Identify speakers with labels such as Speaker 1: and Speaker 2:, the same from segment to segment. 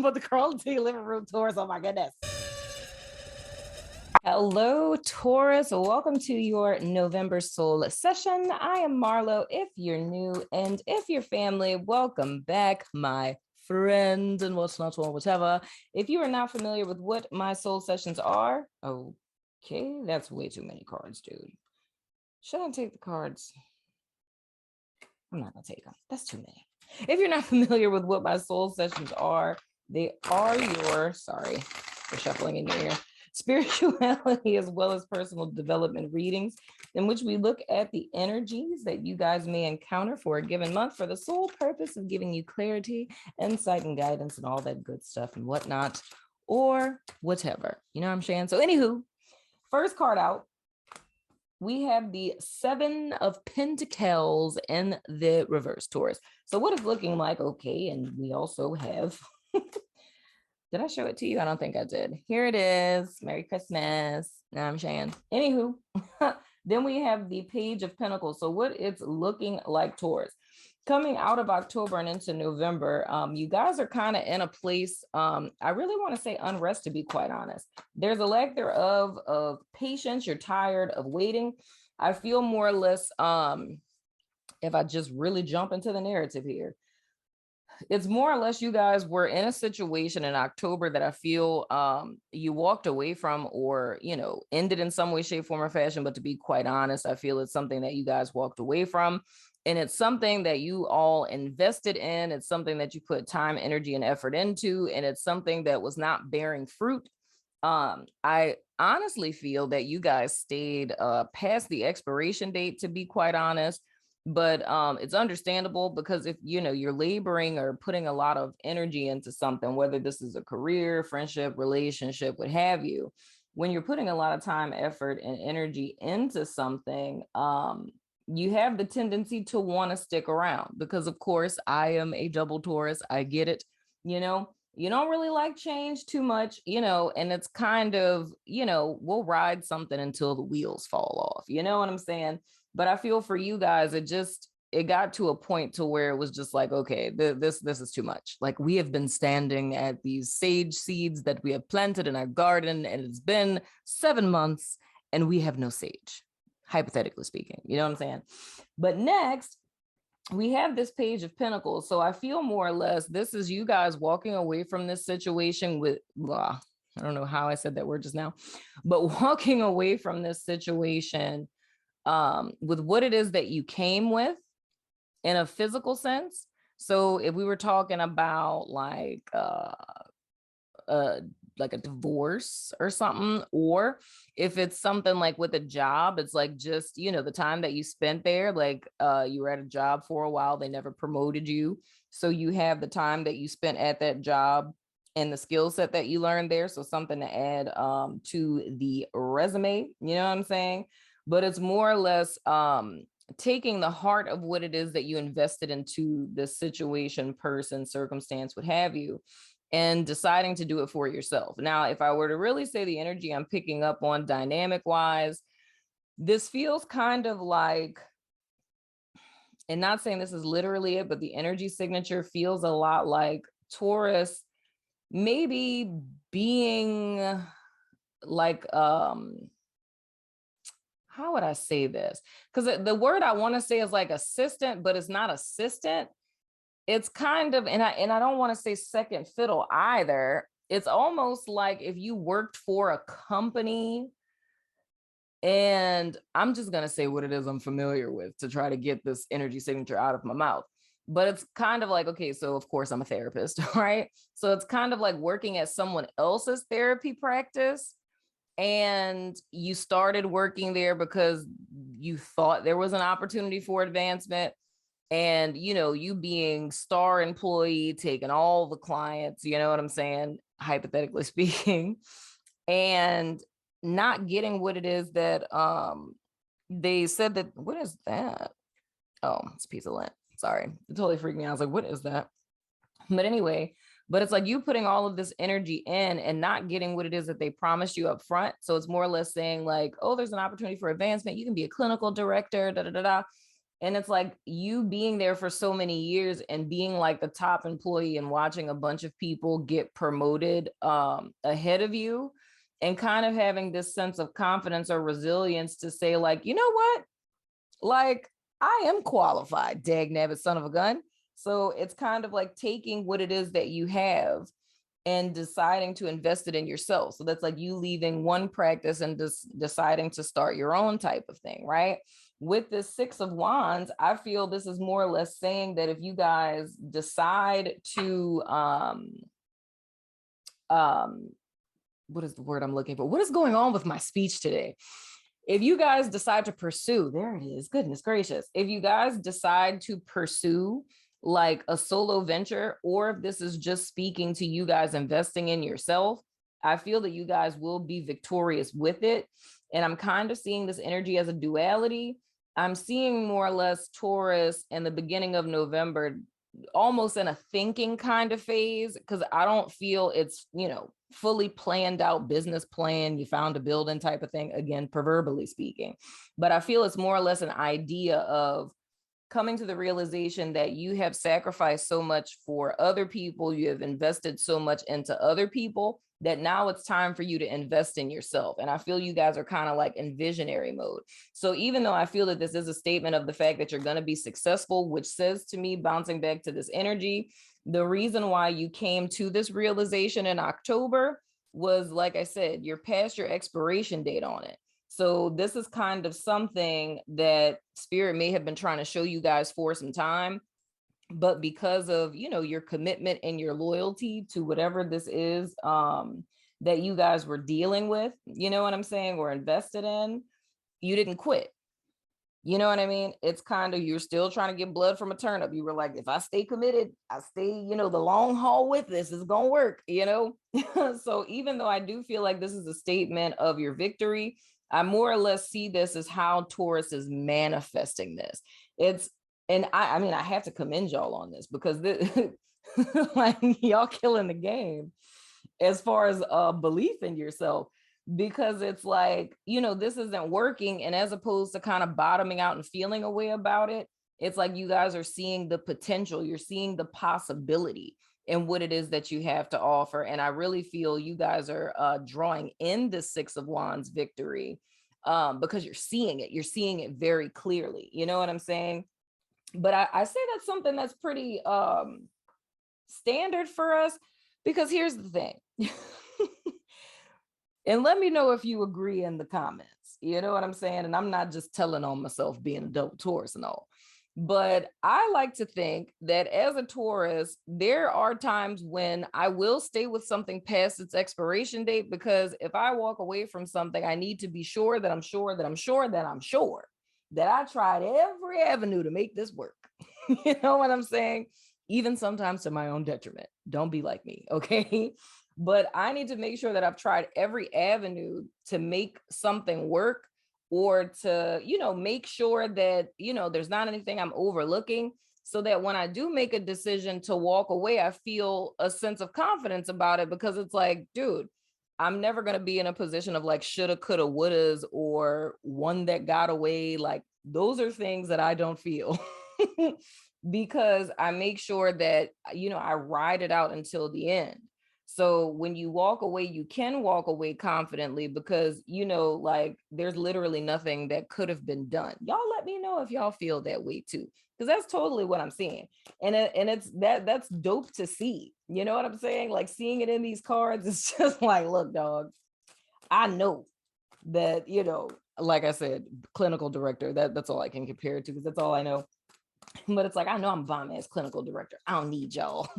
Speaker 1: But the quality living room tours, oh my goodness. Hello, Taurus. Welcome to your November soul session. I am Marlo. If you're new and if you're family, welcome back, my friend, and what's not one, whatever. If you are not familiar with what my soul sessions are, okay, that's way too many cards, dude. Should I take the cards? I'm not gonna take them. That's too many. If you're not familiar with what my soul sessions are, they are your, sorry for shuffling in your ear, spirituality as well as personal development readings in which we look at the energies that you guys may encounter for a given month for the sole purpose of giving you clarity, insight, and guidance and all that good stuff and whatnot, or whatever. You know what I'm saying? So anywho, first card out, we have the Seven of Pentacles in the reverse, Taurus. So what it's looking like, okay, and we also have, did I show it to you? I don't think I did. Here it is. Merry Christmas. Now I'm saying. Anywho, then we have the Page of Pentacles. So what it's looking like, Taurus. Coming out of October and into November, you guys are kind of in a place, I really want to say unrest, to be quite honest. There's a lack thereof of patience. You're tired of waiting. I feel more or less, if I just really jump into the narrative here, it's more or less you guys were in a situation in October that I feel you walked away from, or, you know, ended in some way, shape, form, or fashion. But to be quite honest, I feel it's something that you guys walked away from. And it's something that you all invested in. It's something that you put time, energy, and effort into. And it's something that was not bearing fruit. I honestly feel that you guys stayed past the expiration date, to be quite honest. But it's understandable, because if, you know, you're laboring or putting a lot of energy into something, whether this is a career, friendship, relationship, what have you, when you're putting a lot of time, effort, and energy into something, you have the tendency to want to stick around, because of course I am a double Taurus. I get it. You know, you don't really like change too much, you know, and it's kind of, you know, we'll ride something until the wheels fall off. You know what I'm saying? But I feel for you guys, it got to a point to where it was just like, okay, this is too much. Like, we have been standing at these sage seeds that we have planted in our garden, and it's been 7 months and we have no sage, hypothetically speaking. You know what I'm saying? But next, we have this Page of Pentacles. So I feel more or less this is you guys walking away from this situation with, I don't know how I said that word just now, but walking away from this situation with what it is that you came with in a physical sense. So if we were talking about like a divorce or something, or if it's something like with a job, it's like, just, you know, the time that you spent there, like you were at a job for a while, they never promoted you, so you have the time that you spent at that job and the skill set that you learned there, so something to add to the resume, you know what I'm saying? But it's more or less taking the heart of what it is that you invested into this situation, person, circumstance, what have you, and deciding to do it for yourself. Now, if I were to really say the energy I'm picking up on dynamic wise, this feels kind of like, and not saying this is literally it, but the energy signature feels a lot like Taurus maybe being like, how would I say this? Because the word I want to say is like assistant, but it's not assistant. It's kind of, and I don't want to say second fiddle either. It's almost like if you worked for a company, and I'm just going to say what it is I'm familiar with to try to get this energy signature out of my mouth. But it's kind of like, okay, so of course I'm a therapist, right? So it's kind of like working at someone else's therapy practice, and you started working there because you thought there was an opportunity for advancement, and, you know, you being star employee, taking all the clients, you know what I'm saying, hypothetically speaking, and not getting what it is that they said that, what is that? Oh, it's a piece of lint. Sorry, it totally freaked me out. I was like, what is that? But anyway, but it's like you putting all of this energy in and not getting what it is that they promised you up front. So it's more or less saying like, oh, there's an opportunity for advancement. You can be a clinical director, da da da da. And it's like you being there for so many years and being like the top employee and watching a bunch of people get promoted ahead of you, and kind of having this sense of confidence or resilience to say like, you know what, like I am qualified, dag nabbit son of a gun. So it's kind of like taking what it is that you have and deciding to invest it in yourself. So that's like you leaving one practice and deciding to start your own type of thing, right? With this Six of Wands, I feel this is more or less saying that if you guys decide to what is the word I'm looking for? What is going on with my speech today? If you guys decide to pursue, there it is, goodness gracious. If you guys decide to pursue like a solo venture, or if this is just speaking to you guys investing in yourself, I feel that you guys will be victorious with it. And I'm kind of seeing this energy as a duality. I'm seeing more or less Taurus in the beginning of November, almost in a thinking kind of phase, because I don't feel it's, fully planned out business plan. You found a building type of thing, again, proverbially speaking. But I feel it's more or less an idea of coming to the realization that you have sacrificed so much for other people, you have invested so much into other people, that now it's time for you to invest in yourself. And I feel you guys are kind of like in visionary mode. So even though I feel that this is a statement of the fact that you're going to be successful, which says to me, bouncing back to this energy, the reason why you came to this realization in October was, like I said, you're past your expiration date on it. So this is kind of something that Spirit may have been trying to show you guys for some time, but because of, your commitment and your loyalty to whatever this is that you guys were dealing with, you know what I'm saying, or invested in, you didn't quit. You know what I mean? It's kind of, you're still trying to get blood from a turnip. You were like, if I stay committed, I stay, the long haul with this is going to work, So even though I do feel like this is a statement of your victory, I more or less see this as how Taurus is manifesting this. And I mean, I have to commend y'all on this, because like y'all killing the game as far as belief in yourself, because it's like, this isn't working. And as opposed to kind of bottoming out and feeling a way about it, it's like you guys are seeing the potential, you're seeing the possibility in what it is that you have to offer. And I really feel you guys are drawing in the Six of Wands victory because you're seeing it very clearly. You know what I'm saying? But I say that's something that's pretty standard for us, because here's the thing. And let me know if you agree in the comments. You know what I'm saying? And I'm not just telling on myself being a double Taurus and all. But I like to think that as a Taurus, there are times when I will stay with something past its expiration date, because if I walk away from something, I need to be sure that I'm sure that I'm sure that I'm sure that I tried every avenue to make this work. You know what I'm saying? Even sometimes to my own detriment. Don't be like me, okay? But I need to make sure that I've tried every avenue to make something work, or to, make sure that, there's not anything I'm overlooking, so that when I do make a decision to walk away, I feel a sense of confidence about it, because it's like, dude, I'm never going to be in a position of like shoulda, coulda, wouldas, or one that got away. Like those are things that I don't feel because I make sure that, I ride it out until the end. So when you walk away, you can walk away confidently, because, like there's literally nothing that could have been done. Y'all let me know if y'all feel that way too, because that's totally what I'm seeing. And it's that's dope to see. You know what I'm saying? Like seeing it in these cards, it's just like, look, dog, I know that, like I said, clinical director, that's all I can compare it to, because that's all I know. But it's like, I know I'm bomb ass clinical director. I don't need y'all.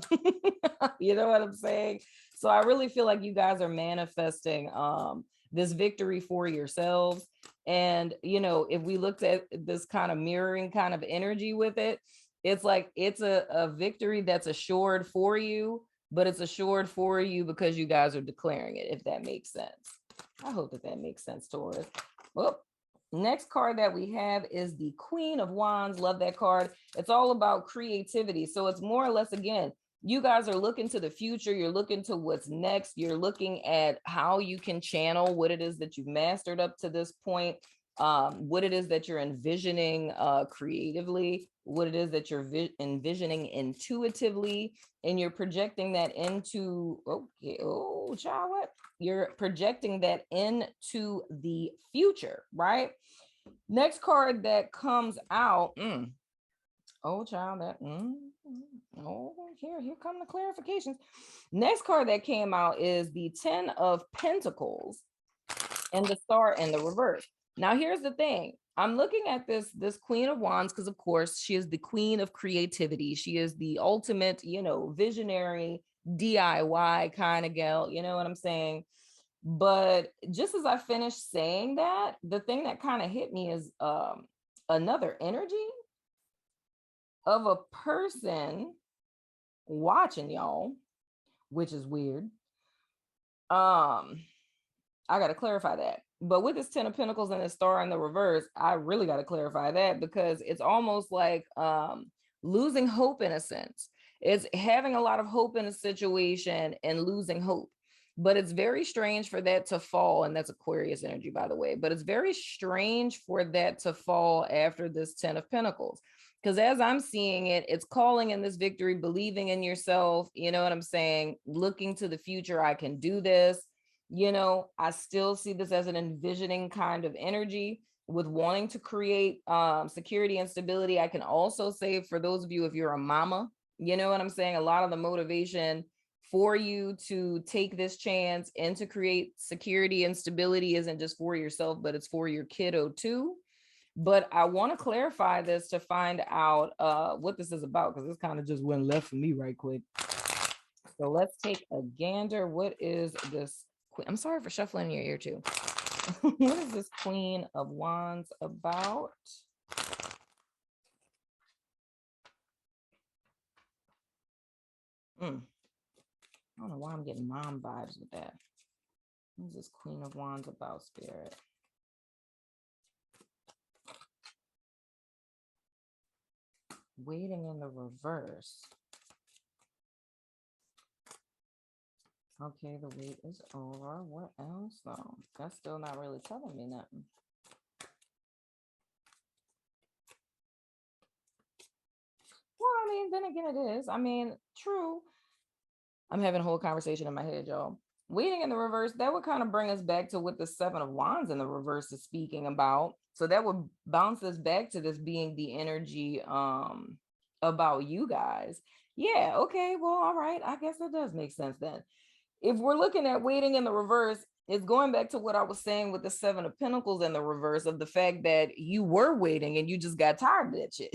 Speaker 1: You know what I'm saying? So I really feel like you guys are manifesting this victory for yourselves. And, if we looked at this kind of mirroring kind of energy with it, it's like, it's a victory that's assured for you, but it's assured for you because you guys are declaring it, if that makes sense. I hope that makes sense, Taurus. Well, next card that we have is the Queen of Wands. Love that card. It's all about creativity. So it's more or less, again, you guys are looking to the future. You're looking to what's next. You're looking at how you can channel what it is that you've mastered up to this point what it is that you're envisioning creatively, what it is that you're envisioning intuitively, and you're projecting that into, okay, oh, child, what? You're projecting that into the future, right? Next card that comes out, oh, child, that, oh, here come the clarifications. Next card that came out is the 10 of Pentacles and the Star in the reverse. Now, here's the thing. I'm looking at this Queen of Wands because, of course, she is the queen of creativity. She is the ultimate, visionary, DIY kind of gal. You know what I'm saying? But just as I finished saying that, the thing that kind of hit me is another energy of a person watching y'all, which is weird. I got to clarify that. But with this 10 of Pentacles and the Star in the reverse, I really got to clarify that, because it's almost like losing hope in a sense. It's having a lot of hope in a situation and losing hope. But it's very strange for that to fall. And that's Aquarius energy, by the way. But it's very strange for that to fall after this 10 of Pentacles. Because as I'm seeing it, it's calling in this victory, believing in yourself. You know what I'm saying? Looking to the future, I can do this. I still see this as an envisioning kind of energy with wanting to create security and stability. I can also say, for those of you, if you're a mama, you know what I'm saying? A lot of the motivation for you to take this chance and to create security and stability isn't just for yourself, but it's for your kiddo too. But I want to clarify this to find out what this is about, because this kind of just went left for me right quick. So let's take a gander. What is this? I'm sorry for shuffling in your ear too. What is this Queen of Wands about? I don't know why I'm getting mom vibes with that. What is this Queen of Wands about, Spirit? Waiting in the reverse. Okay, the wait is over. What else though? That's still not really telling me nothing. Well, I mean, then again, it is. I mean, true. I'm having a whole conversation in my head, y'all. Waiting in the reverse, that would kind of bring us back to what the 7 of Wands in the reverse is speaking about. So that would bounce us back to this being the energy about you guys. Yeah, okay, well, all right. I guess that does make sense then. If we're looking at waiting in the reverse, it's going back to what I was saying with the 7 of Pentacles in the reverse, of the fact that you were waiting and you just got tired of that shit.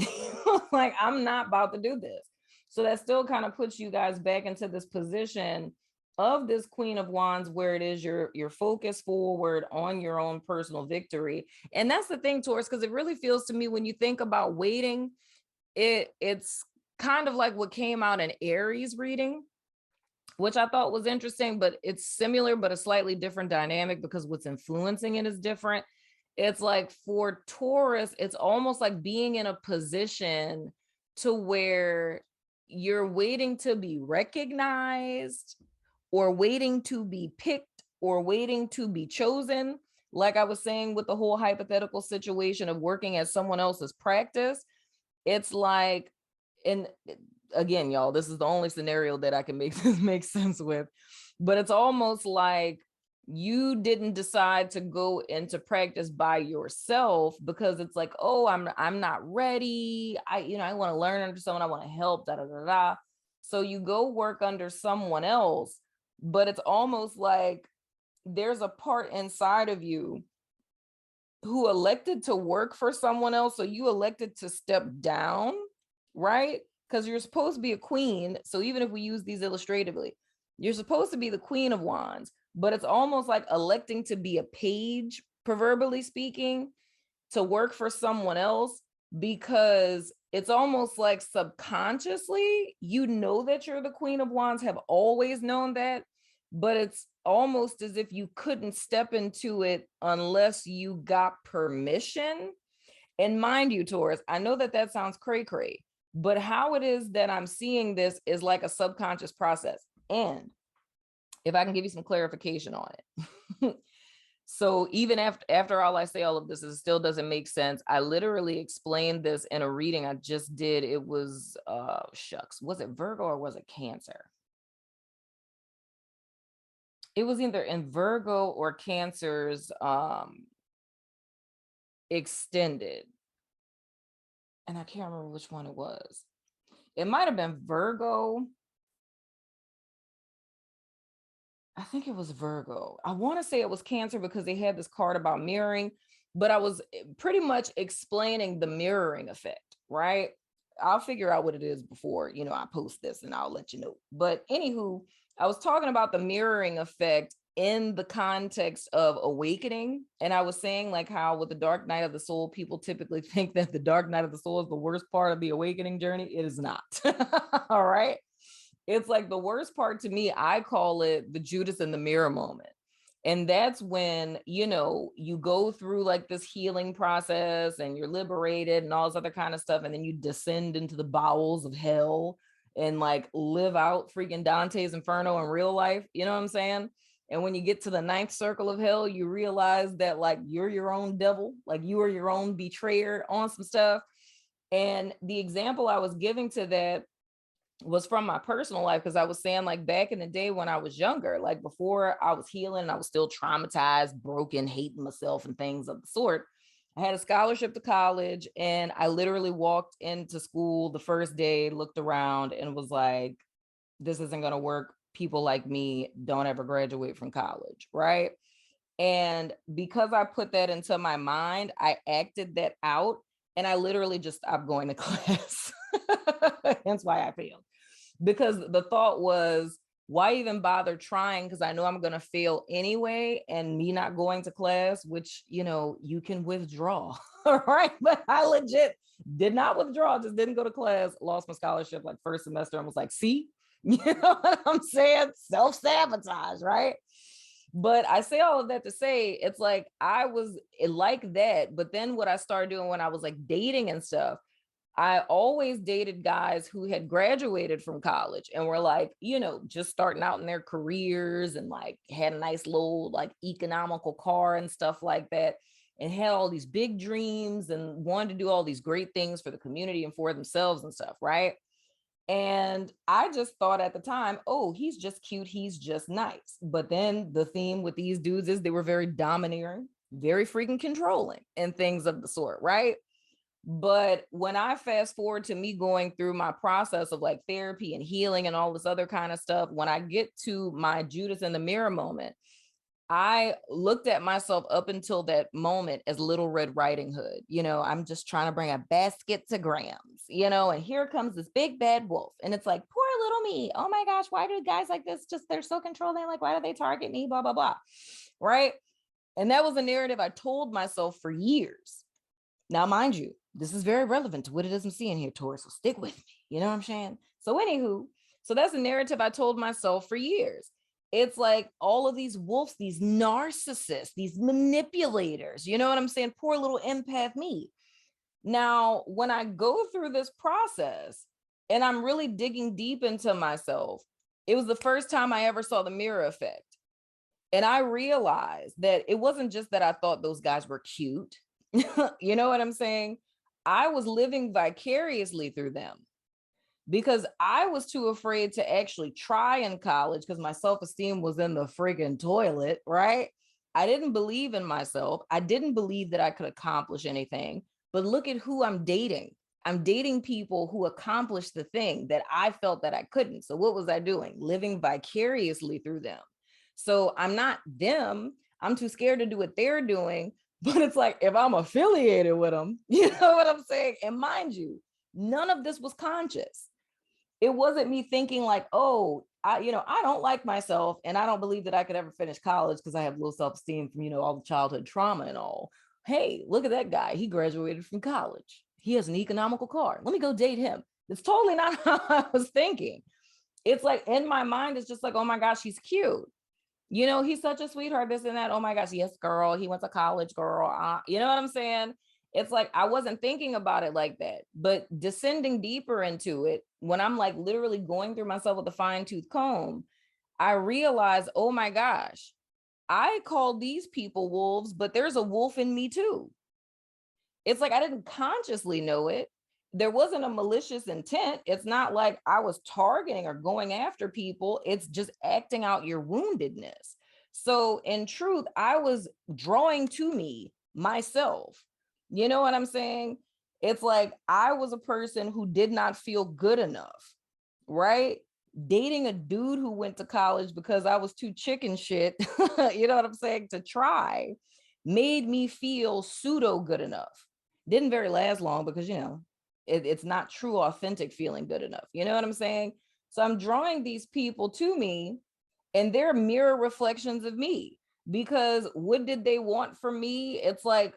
Speaker 1: Like, I'm not about to do this. So that still kind of puts you guys back into this position of this Queen of Wands, where it is your focus forward on your own personal victory. And that's the thing, Taurus, because it really feels to me, when you think about waiting, it's kind of like what came out in Aries reading, which I thought was interesting, but it's similar, but a slightly different dynamic, because what's influencing it is different. It's like for Taurus, it's almost like being in a position to where you're waiting to be recognized, or waiting to be picked, or waiting to be chosen. Like I was saying with the whole hypothetical situation of working as someone else's practice, it's like, and again, y'all, this is the only scenario that I can make this make sense with, but it's almost like you didn't decide to go into practice by yourself, because it's like, oh, I'm not ready. I want to learn under someone. I want to help, da da da da. So you go work under someone else, but it's almost like there's a part inside of you who elected to work for someone else. So you elected to step down, right? Because you're supposed to be a queen. So even if we use these illustratively, you're supposed to be the Queen of Wands, but it's almost like electing to be a page, proverbially speaking, to work for someone else, because it's almost like subconsciously, you know that you're the Queen of Wands, have always known that, but it's almost as if you couldn't step into it unless you got permission. And mind you, Taurus, I know that sounds cray-cray, but how it is that I'm seeing this is like a subconscious process. And if I can give you some clarification on it, So even after all I say all of this, it still doesn't make sense. I literally explained this in a reading I just did. It was shucks, was it Virgo or was it Cancer? It was either in Virgo or Cancer's extended. And I can't remember which one it was. It might have been Virgo. I think it was Virgo. I want to say it was Cancer because they had this card about mirroring, but I was pretty much explaining the mirroring effect, right? I'll figure out what it is before, I post this and I'll let you know. But anywho, I was talking about the mirroring effect in the context of awakening. And I was saying like how with the dark night of the soul, people typically think that the dark night of the soul is the worst part of the awakening journey. It is not. All right. It's like the worst part to me, I call it the Judas in the mirror moment. And that's when, you go through like this healing process and you're liberated and all this other kind of stuff. And then you descend into the bowels of hell and like live out freaking Dante's Inferno in real life. You know what I'm saying? And when you get to the ninth circle of hell, you realize that like you're your own devil, like you are your own betrayer on some stuff. And the example I was giving to that was from my personal life, because I was saying like back in the day when I was younger, like before I was healing, I was still traumatized, broken, hating myself and things of the sort. I had a scholarship to college and I literally walked into school the first day, looked around and was like, this isn't going to work. People like me don't ever graduate from college, right? And because I put that into my mind, I acted that out and I literally just stopped going to class. Hence why I failed. Because the thought was, why even bother trying? Because I know I'm going to fail anyway. And me not going to class, which, you can withdraw. All right. But I legit did not withdraw, just didn't go to class, lost my scholarship like first semester and was like, see, you know what I'm saying? Self-sabotage, right? But I say all of that to say, it's like I was like that. But then what I started doing when I was like dating and stuff, I always dated guys who had graduated from college and were like, just starting out in their careers and like had a nice little like economical car and stuff like that, and had all these big dreams and wanted to do all these great things for the community and for themselves and stuff, right? And I just thought at the time, oh, he's just cute. He's just nice. But then the theme with these dudes is they were very domineering, very freaking controlling and things of the sort, right? But when I fast forward to me going through my process of like therapy and healing and all this other kind of stuff, when I get to my Judas in the mirror moment, I looked at myself up until that moment as Little Red Riding Hood. I'm just trying to bring a basket to Grams, and here comes this big bad wolf. And it's like, poor little me. Oh my gosh, why do guys like this they're so controlling? Like, why do they target me? Blah, blah, blah. Right. And that was a narrative I told myself for years. Now, mind you, this is very relevant to what it is I'm seeing here, Taurus. So stick with me. You know what I'm saying? So anywho, so that's a narrative I told myself for years. It's like all of these wolves, these narcissists, these manipulators, you know what I'm saying? Poor little empath me. Now, when I go through this process and I'm really digging deep into myself, it was the first time I ever saw the mirror effect. And I realized that it wasn't just that I thought those guys were cute. You know what I'm saying? I was living vicariously through them because I was too afraid to actually try in college because my self-esteem was in the friggin' toilet, right? I didn't believe in myself. I didn't believe that I could accomplish anything. But look at who I'm dating. I'm dating people who accomplished the thing that I felt that I couldn't. So what was I doing? Living vicariously through them. So I'm not them. I'm too scared to do what they're doing. But it's like, if I'm affiliated with them, you know what I'm saying? And mind you, none of this was conscious. It wasn't me thinking like, oh, I don't like myself and I don't believe that I could ever finish college because I have low self-esteem from, all the childhood trauma and all. Hey, look at that guy. He graduated from college. He has an economical car. Let me go date him. It's totally not how I was thinking. It's like in my mind, it's just like, oh my gosh, he's cute. He's such a sweetheart, this and that. Oh my gosh, yes, girl. He went to college, girl. You know what I'm saying? It's like I wasn't thinking about it like that, but descending deeper into it, when I'm like literally going through myself with a fine-tooth comb, I realized, oh my gosh, I call these people wolves, but there's a wolf in me too. It's like I didn't consciously know it. There wasn't a malicious intent. It's not like I was targeting or going after people. It's just acting out your woundedness. So in truth, I was drawing to me myself. You know what I'm saying? It's like I was a person who did not feel good enough, right? Dating a dude who went to college because I was too chicken shit, you know what I'm saying, to try, made me feel pseudo good enough. Didn't very last long because, you know, it's not true, authentic feeling good enough. You know what I'm saying? So I'm drawing these people to me and they're mirror reflections of me, because what did they want from me? It's like,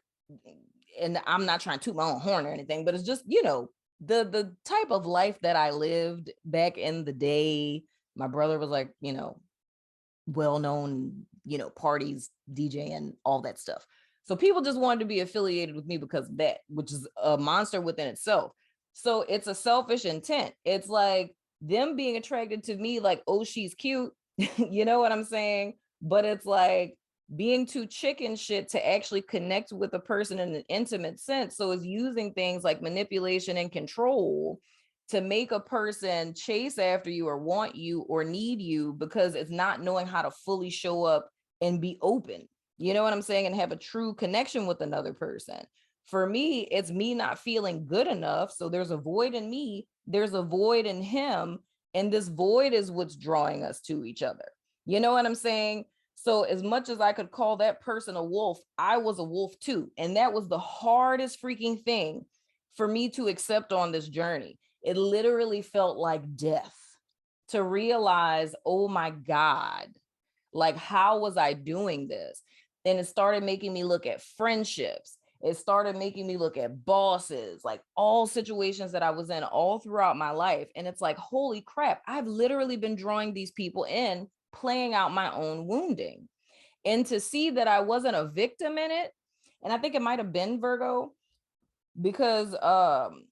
Speaker 1: and I'm not trying to toot my own horn or anything, but it's just, you know, the type of life that I lived back in the day. My brother was like, you know, well-known, you know, parties, DJ and all that stuff. So people just wanted to be affiliated with me because of that, which is a monster within itself. So it's a selfish intent. It's like them being attracted to me like, oh, she's cute. You know what I'm saying? But it's like being too chicken shit to actually connect with a person in an intimate sense. So it's using things like manipulation and control to make a person chase after you or want you or need you, because it's not knowing how to fully show up and be open. You know what I'm saying? And have a true connection with another person. For me, it's me not feeling good enough. So there's a void in me, there's a void in him. And this void is what's drawing us to each other. You know what I'm saying? So as much as I could call that person a wolf, I was a wolf too. And that was the hardest freaking thing for me to accept on this journey. It literally felt like death to realize, oh my God, like, how was I doing this? And it started making me look at friendships. It started making me look at bosses, like all situations that I was in all throughout my life. And it's like, holy crap, I've literally been drawing these people in, playing out my own wounding. And to see that I wasn't a victim in it, and I think it might have been Virgo, because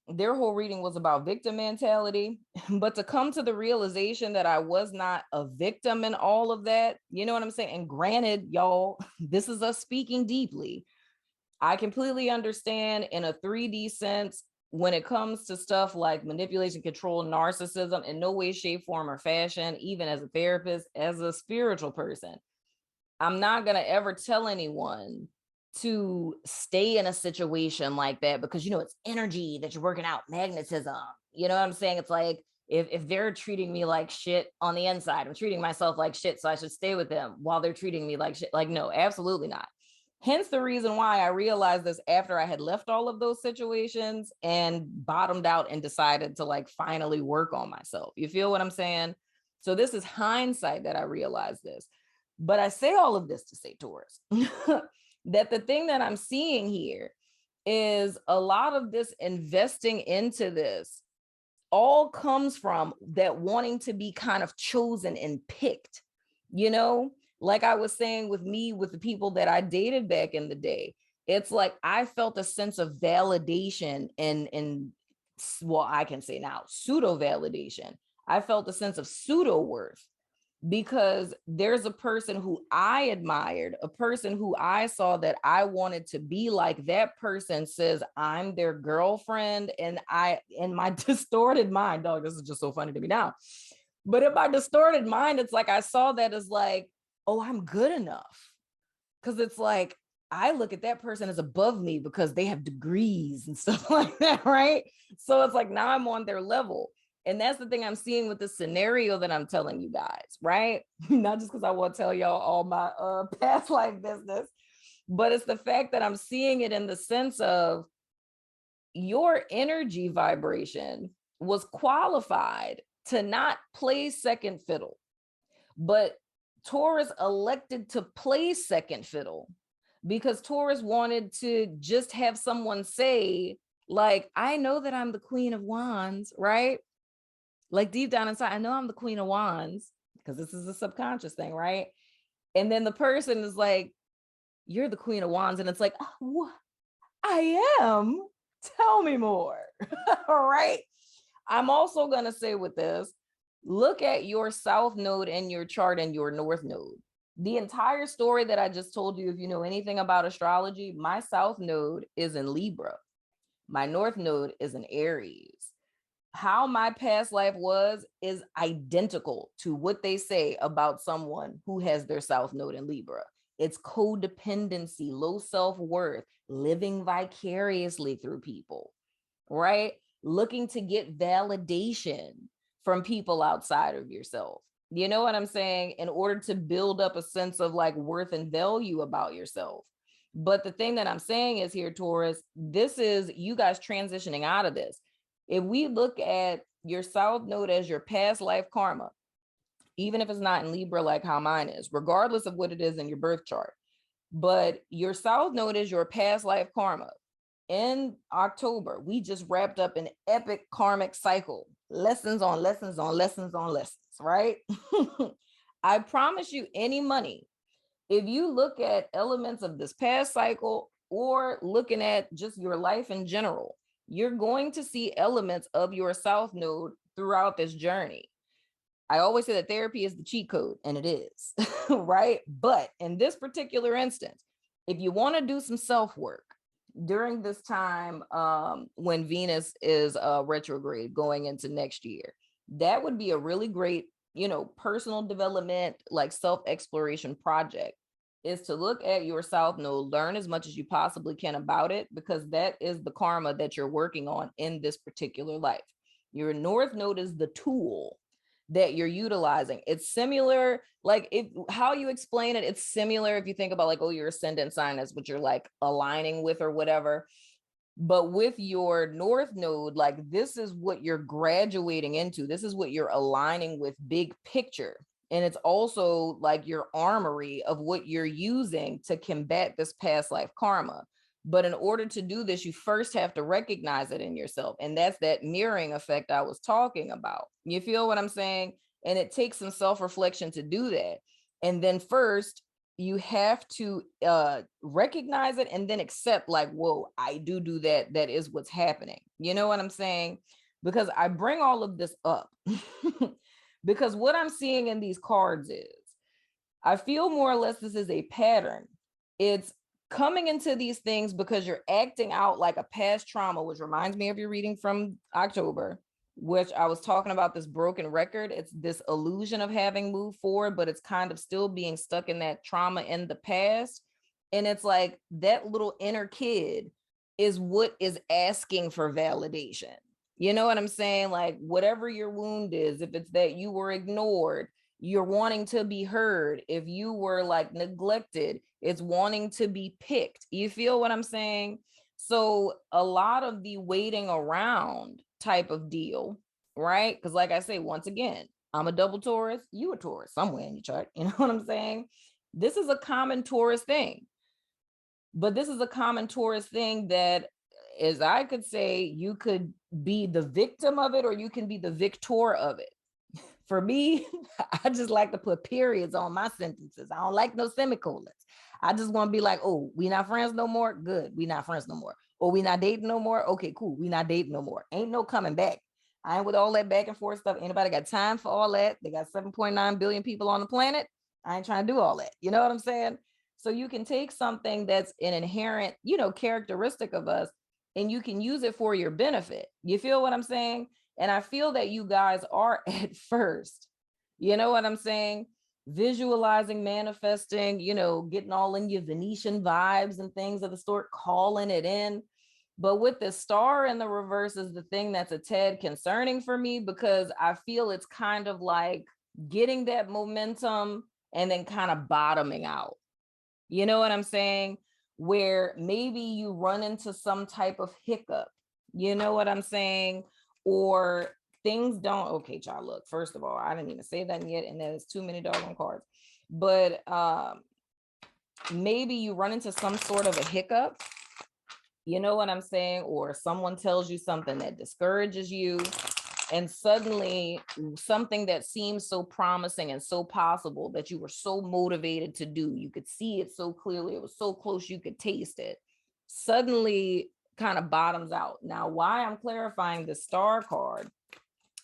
Speaker 1: their whole reading was about victim mentality. But to come to the realization that I was not a victim in all of that, you know what I'm saying? And granted, y'all, this is us speaking deeply. I completely understand in a 3D sense when it comes to stuff like manipulation, control, narcissism, in no way, shape, form, or fashion, even as a therapist, as a spiritual person, I'm not going to ever tell anyone to stay in a situation like that, because, you know, it's energy that you're working out, magnetism. You know what I'm saying? It's like, if they're treating me like shit on the inside, I'm treating myself like shit, so I should stay with them while they're treating me like shit. Like, no, absolutely not. Hence the reason why I realized this after I had left all of those situations and bottomed out and decided to like finally work on myself. You feel what I'm saying? So this is hindsight that I realized this. But I say all of this to say, Taurus, that the thing that I'm seeing here is a lot of this investing into this all comes from that wanting to be kind of chosen and picked, you know, like I was saying with me, with the people that I dated back in the day. It's like I felt a sense of validation and well, I can say now pseudo validation. I felt a sense of pseudo worth because there's a person who I admired, a person who I saw that I wanted to be like. That person says I'm their girlfriend, and I, in my distorted mind, dog, this is just so funny to me now, but in my distorted mind, it's like I saw that as like, oh, I'm good enough. Because it's like I look at that person as above me because they have degrees and stuff like that, right? So it's like now I'm on their level. And that's the thing I'm seeing with the scenario that I'm telling you guys, right? Not just because I want to tell y'all all my past life business, but it's the fact that I'm seeing it in the sense of your energy vibration was qualified to not play second fiddle, but Taurus elected to play second fiddle because Taurus wanted to just have someone say, like, I know that I'm the Queen of Wands, right? Like deep down inside, I know I'm the Queen of Wands, because this is a subconscious thing, right? And then the person is like, you're the Queen of Wands. And it's like, oh, I am. Tell me more. All right. I'm also going to say with this, look at your South node in your chart and your North node. The entire story that I just told you, if you know anything about astrology, my South Node is in Libra. My North Node is in Aries. How my past life was is identical to what they say about someone who has their South Node in Libra. It's codependency, low self-worth, living vicariously through people, right? Looking to get validation from people outside of yourself. You know what I'm saying? In order to build up a sense of like worth and value about yourself. But the thing that I'm saying is here, Taurus, this is you guys transitioning out of this. If we look at your South Node as your past life karma, even if it's not in Libra like how mine is, regardless of what it is in your birth chart, but your South Node is your past life karma. In October, we just wrapped up an epic karmic cycle, lessons on lessons on lessons on lessons, right? I promise you, any money, if you look at elements of this past cycle or looking at just your life in general, you're going to see elements of your South Node throughout this journey. I always say that therapy is the cheat code, and it is, right? But in this particular instance, if you want to do some self-work during this time when Venus is retrograde going into next year, that would be a really great, personal development, like self-exploration project, is to look at your South Node, learn as much as you possibly can about it, because that is the karma that you're working on in this particular life. Your North Node is the tool that you're utilizing. It's similar, like how you explain it, it's similar if you think about like, oh, your ascendant sign is what you're like aligning with or whatever. But with your North Node, like this is what you're graduating into. This is what you're aligning with, big picture. And it's also like your armory of what you're using to combat this past life karma. But in order to do this, you first have to recognize it in yourself. And that's that mirroring effect I was talking about. You feel what I'm saying? And it takes some self-reflection to do that. And then first, you have to recognize it and then accept like, whoa, I do that. That is what's happening. You know what I'm saying? Because I bring all of this up because what I'm seeing in these cards is, I feel more or less this is a pattern. It's coming into these things because you're acting out like a past trauma, which reminds me of your reading from October, which I was talking about this broken record. It's this illusion of having moved forward, but it's kind of still being stuck in that trauma in the past. And it's like that little inner kid is what is asking for validation. You know what I'm saying? Like whatever your wound is, if it's that you were ignored, you're wanting to be heard. If you were like neglected, it's wanting to be picked. You feel what I'm saying? So a lot of the waiting around type of deal, right? Because like I say, once again, I'm a double Taurus, you a Taurus somewhere in your chart. You know what I'm saying? This is a common Taurus thing. But this is a common Taurus thing that, as I could say, you could be the victim of it or you can be the victor of it. For me, I just like to put periods on my sentences. I don't like no semicolons. I just want to be like, oh, we not friends no more? Good. We not friends no more. Or we not dating no more? Okay, cool. We not dating no more. Ain't no coming back. I ain't with all that back and forth stuff. Anybody got time for all that? They got 7.9 billion people on the planet. I ain't trying to do all that. You know what I'm saying? So you can take something that's an inherent, characteristic of us, and you can use it for your benefit. You feel what I'm saying? And I feel that you guys are at first, you know what I'm saying? Visualizing, manifesting, getting all in your Venetian vibes and things of the sort, calling it in. But with the star in the reverse is the thing that's a tad concerning for me, because I feel it's kind of like getting that momentum and then kind of bottoming out. You know what I'm saying? Where maybe you run into some type of hiccup. You know what I'm saying? Or things don't, okay, y'all, look, first of all, I didn't even say that yet, and there's too many doggone cards. But maybe you run into some sort of a hiccup, you know what I'm saying? Or someone tells you something that discourages you, and suddenly something that seems so promising and so possible that you were so motivated to do, you could see it so clearly, it was so close you could taste it, suddenly kind of bottoms out. Now, why I'm clarifying the star card,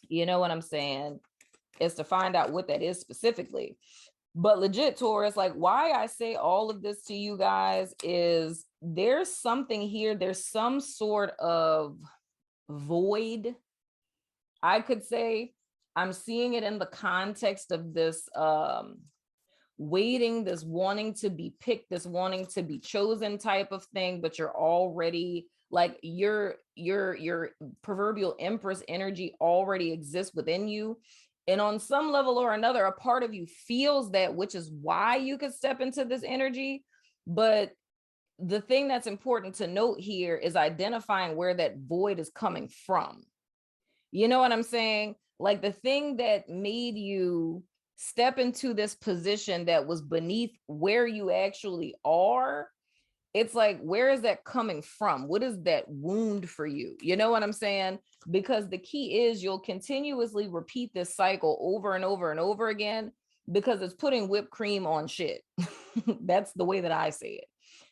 Speaker 1: you know what I'm saying, is to find out what that is specifically. But legit, Taurus, like why I say all of this to you guys is there's something here. There's some sort of void, I could say. I'm seeing it in the context of this waiting, this wanting to be picked, this wanting to be chosen type of thing, but you're already like your proverbial empress energy already exists within you. And on some level or another, a part of you feels that, which is why you could step into this energy. But the thing that's important to note here is identifying where that void is coming from. You know what I'm saying? Like the thing that made you step into this position that was beneath where you actually are, it's like, where is that coming from? What is that wound for you? You know what I'm saying? Because the key is you'll continuously repeat this cycle over and over and over again because it's putting whipped cream on shit. That's the way that I say it.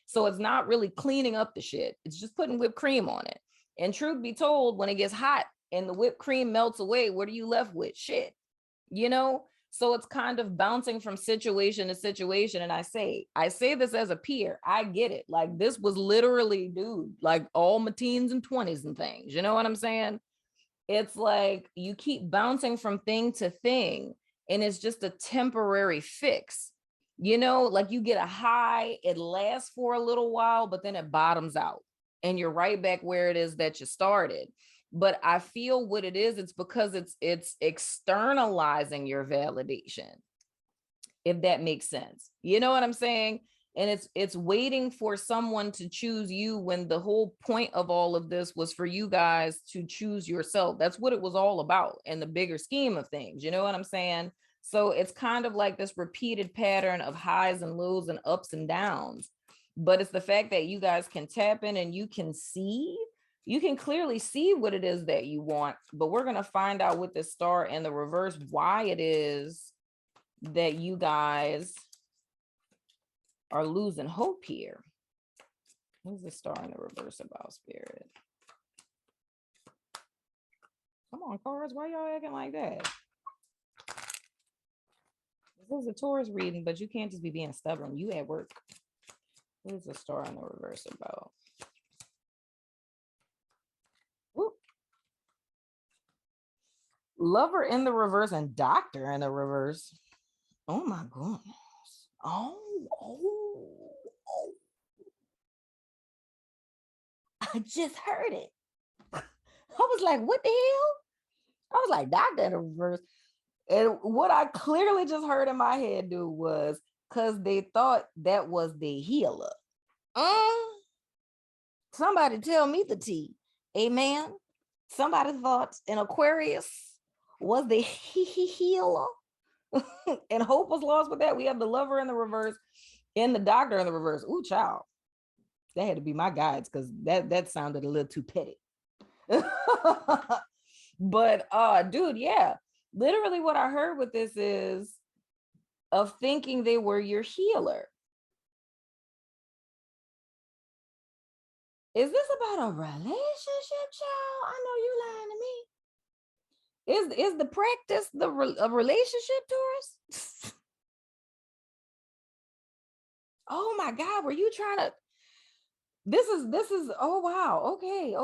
Speaker 1: So it's not really cleaning up the shit. It's just putting whipped cream on it. And truth be told, when it gets hot and the whipped cream melts away, what are you left with? Shit, you know? So it's kind of bouncing from situation to situation. And I say this as a peer. I get it. Like this was literally, dude, like all my teens and 20s and things. You know what I'm saying? It's like you keep bouncing from thing to thing and it's just a temporary fix. You know, like you get a high, it lasts for a little while, but then it bottoms out and you're right back where it is that you started. But I feel what it is, it's because it's externalizing your validation, if that makes sense. You know what I'm saying? And it's waiting for someone to choose you when the whole point of all of this was for you guys to choose yourself. That's what it was all about in the bigger scheme of things. You know what I'm saying? So it's kind of like this repeated pattern of highs and lows and ups and downs. But it's the fact that you guys can tap in and you can clearly see what it is that you want. But we're going to find out with the star in the reverse why it is that you guys are losing hope here. What's the star in the reverse about, Spirit? Come on, cards, why y'all acting like that? This is a Taurus reading, but you can't just be being stubborn. You at work. What is the star in the reverse about? Whoop. Lover in the reverse and doctor in the reverse. Oh my goodness. Oh. I just heard it. I was like, what the hell? I was like, doctor in the reverse. And what I clearly just heard in my head, dude, was because they thought that was the healer. Somebody tell me the tea. Amen. Somebody thought an Aquarius was the healer. And hope was lost with that. We have the lover in the reverse and the doctor in the reverse. Ooh, child. That had to be my guides because that sounded a little too petty. But dude, yeah. Literally what I heard with this is of thinking they were your healer. Is this about a relationship, child? I know you lying to me. Is the practice a relationship, Taurus? Oh my God, were you trying to? This is, oh wow, okay.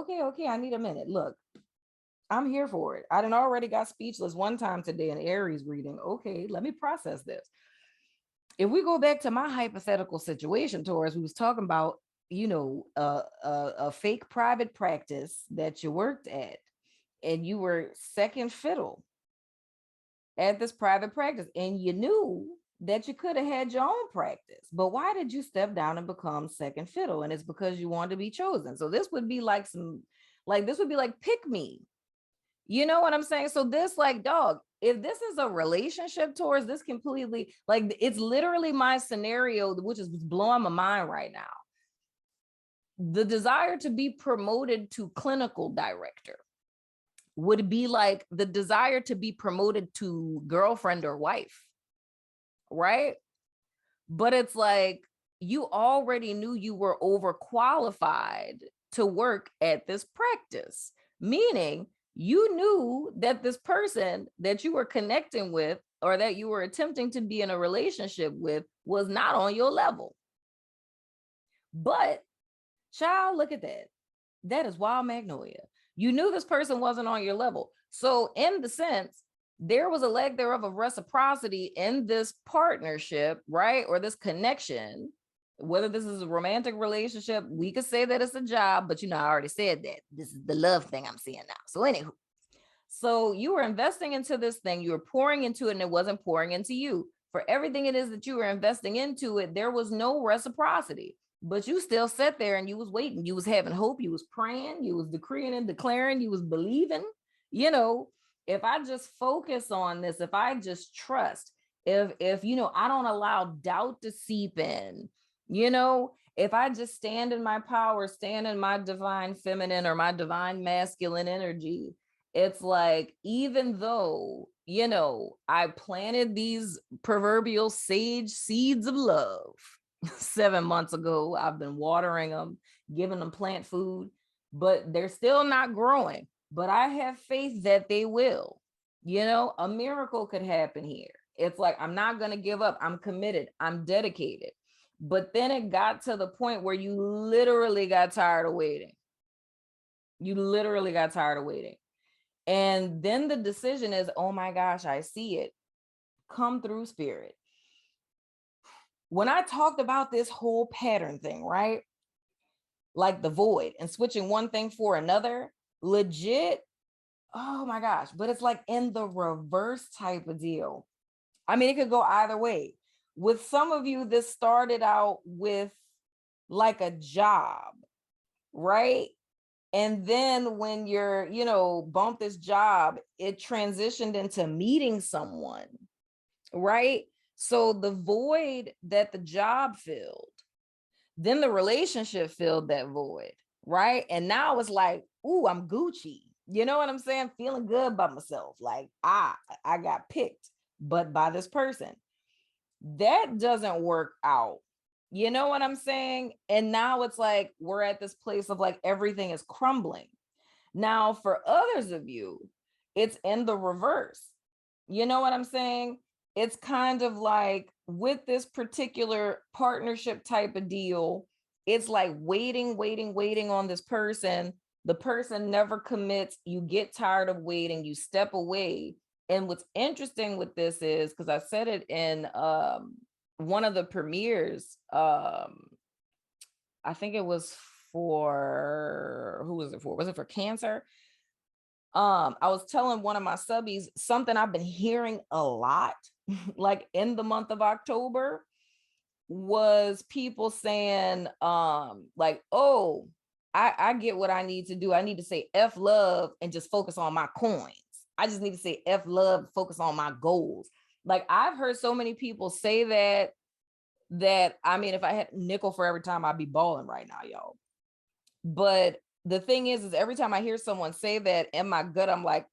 Speaker 1: I need a minute. Look, I'm here for it. I done already got speechless one time today in Aries reading. Okay, let me process this. If we go back to my hypothetical situation, Taurus, we was talking about, you know, a fake private practice that you worked at and you were second fiddle at this private practice and you knew that you could have had your own practice, but why did you step down and become second fiddle? And it's because you wanted to be chosen. So this would be like this would be like pick me. You know what I'm saying? So this, like, dog, if this is a relationship towards this completely, like, it's literally my scenario, which is blowing my mind right now. The desire to be promoted to clinical director would be like the desire to be promoted to girlfriend or wife, right? But it's like you already knew you were overqualified to work at this practice, meaning You knew that this person that you were connecting with or that you were attempting to be in a relationship with was not on your level. But child, look at that. That is wild magnolia. You knew this person wasn't on your level. So in the sense, there was a leg thereof of reciprocity in this partnership, right? Or this connection, whether this is a romantic relationship, we could say that it's a job, but I already said that. This is the love thing I'm seeing now. So anywho, so you were investing into this thing, you were pouring into it, and it wasn't pouring into you. For everything it is that you were investing into it, there was no reciprocity. But you still sat there and you was waiting. You was having hope. You was praying. You was decreeing and declaring. You was believing. If I just focus on this, if I just trust, if I don't allow doubt to seep in, if I just stand in my power, stand in my divine feminine or my divine masculine energy, it's like, even though, I planted these proverbial sage seeds of love 7 months ago, I've been watering them, giving them plant food, but they're still not growing. But I have faith that they will. A miracle could happen here. It's like, I'm not going to give up. I'm committed. I'm dedicated. But then it got to the point where you literally got tired of waiting. And then the decision is, oh my gosh, I see it. Come through, spirit. When I talked about this whole pattern thing, right? Like the void and switching one thing for another, legit, oh my gosh, but it's like in the reverse type of deal. I mean, it could go either way. With some of you, this started out with like a job, right? And then when you're, bump this job, it transitioned into meeting someone, right? So the void that the job filled, then the relationship filled that void, right? And now it's like, ooh, I'm Gucci. You know what I'm saying? Feeling good about myself. Like, I got picked, but by this person. That doesn't work out. You know what I'm saying? And now it's like, we're at this place of like, everything is crumbling. Now, for others of you, it's in the reverse. You know what I'm saying? It's kind of like with this particular partnership type of deal, it's like waiting on this person. The person never commits. You get tired of waiting. You step away. And what's interesting with this is, because I said it in one of the premieres, I think it was for, who was it for? Was it for Cancer? I was telling one of my subbies something I've been hearing a lot, like in the month of October, was people saying, like, oh, I get what I need to do. I need to say F love and just focus on my coins. I just need to say F love, focus on my goals. Like, I've heard so many people say that I mean, if I had nickel for every time, I'd be balling right now, y'all. But the thing is every time I hear someone say that, in my gut, I'm like,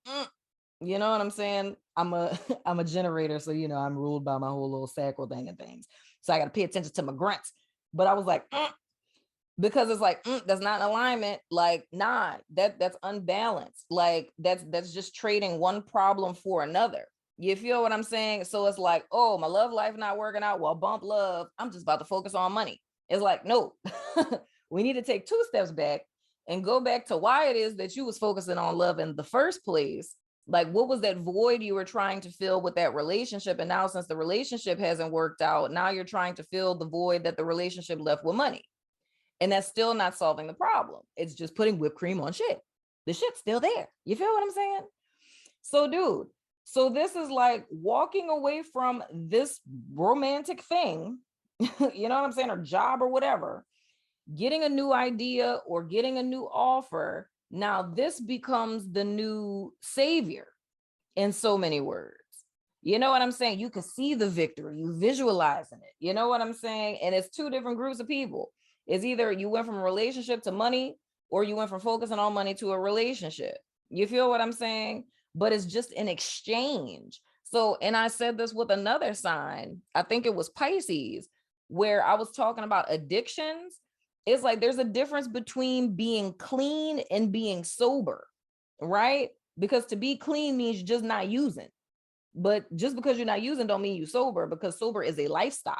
Speaker 1: you know what I'm saying? I'm a generator. So, I'm ruled by my whole little sacral thing and things. So I got to pay attention to my grunts. But I was like, because it's like, that's not in alignment. Like, nah, that's unbalanced. Like, that's just trading one problem for another. You feel what I'm saying? So it's like, oh, my love life not working out. Well, bump love. I'm just about to focus on money. It's like, no, we need to take 2 steps back and go back to why it is that you was focusing on love in the first place. Like, what was that void you were trying to fill with that relationship? And now, since the relationship hasn't worked out, now you're trying to fill the void that the relationship left with money. And that's still not solving the problem. It's just putting whipped cream on shit. The shit's still there. You feel what I'm saying? So, dude, so this is like walking away from this romantic thing, you know what I'm saying? Or job or whatever, getting a new idea or getting a new offer. Now this becomes the new savior in so many words. You know what I'm saying? You can see the victory, you visualizing it. You know what I'm saying? And it's 2 different groups of people. It's either you went from a relationship to money, or you went from focusing on money to a relationship. You feel what I'm saying? But it's just an exchange. So, and I said this with another sign, I think it was Pisces, where I was talking about addictions. It's like, there's a difference between being clean and being sober, right? because to be clean means you're just not using. But just because you're not using don't mean you're sober, because sober is a lifestyle.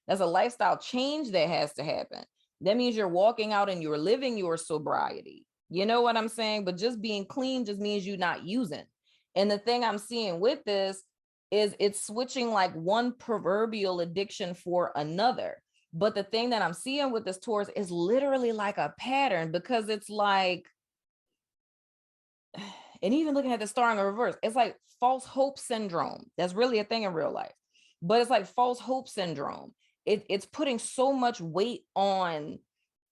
Speaker 1: That's a lifestyle change that has to happen. That means you're walking out and you're living your sobriety. You know what I'm saying? But just being clean just means you're not using. And the thing I'm seeing with this is it's switching like one proverbial addiction for another. But the thing that I'm seeing with this Taurus is literally like a pattern, because it's like, and even looking at the star in the reverse, it's like false hope syndrome. That's really a thing in real life. But it's like false hope syndrome. It's putting so much weight on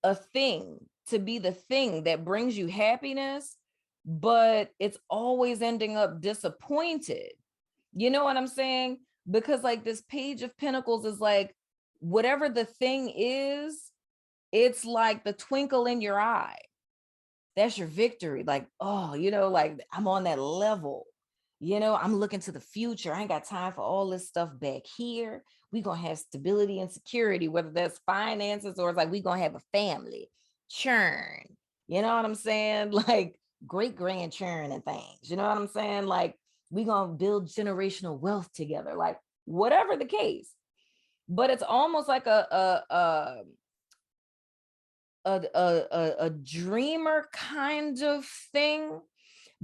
Speaker 1: a thing to be the thing that brings you happiness, but it's always ending up disappointed. You know what I'm saying? Because like this Page of Pentacles is like, whatever the thing is, it's like the twinkle in your eye. That's your victory. Like, oh, you know, like I'm on that level. You know, I'm looking to the future. I ain't got time for all this stuff back here. We're going to have stability and security, whether that's finances or it's like we're going to have a family churn. You know what I'm saying? Like great grand churn and things. You know what I'm saying? Like we're going to build generational wealth together, like whatever the case. But it's almost like a dreamer kind of thing.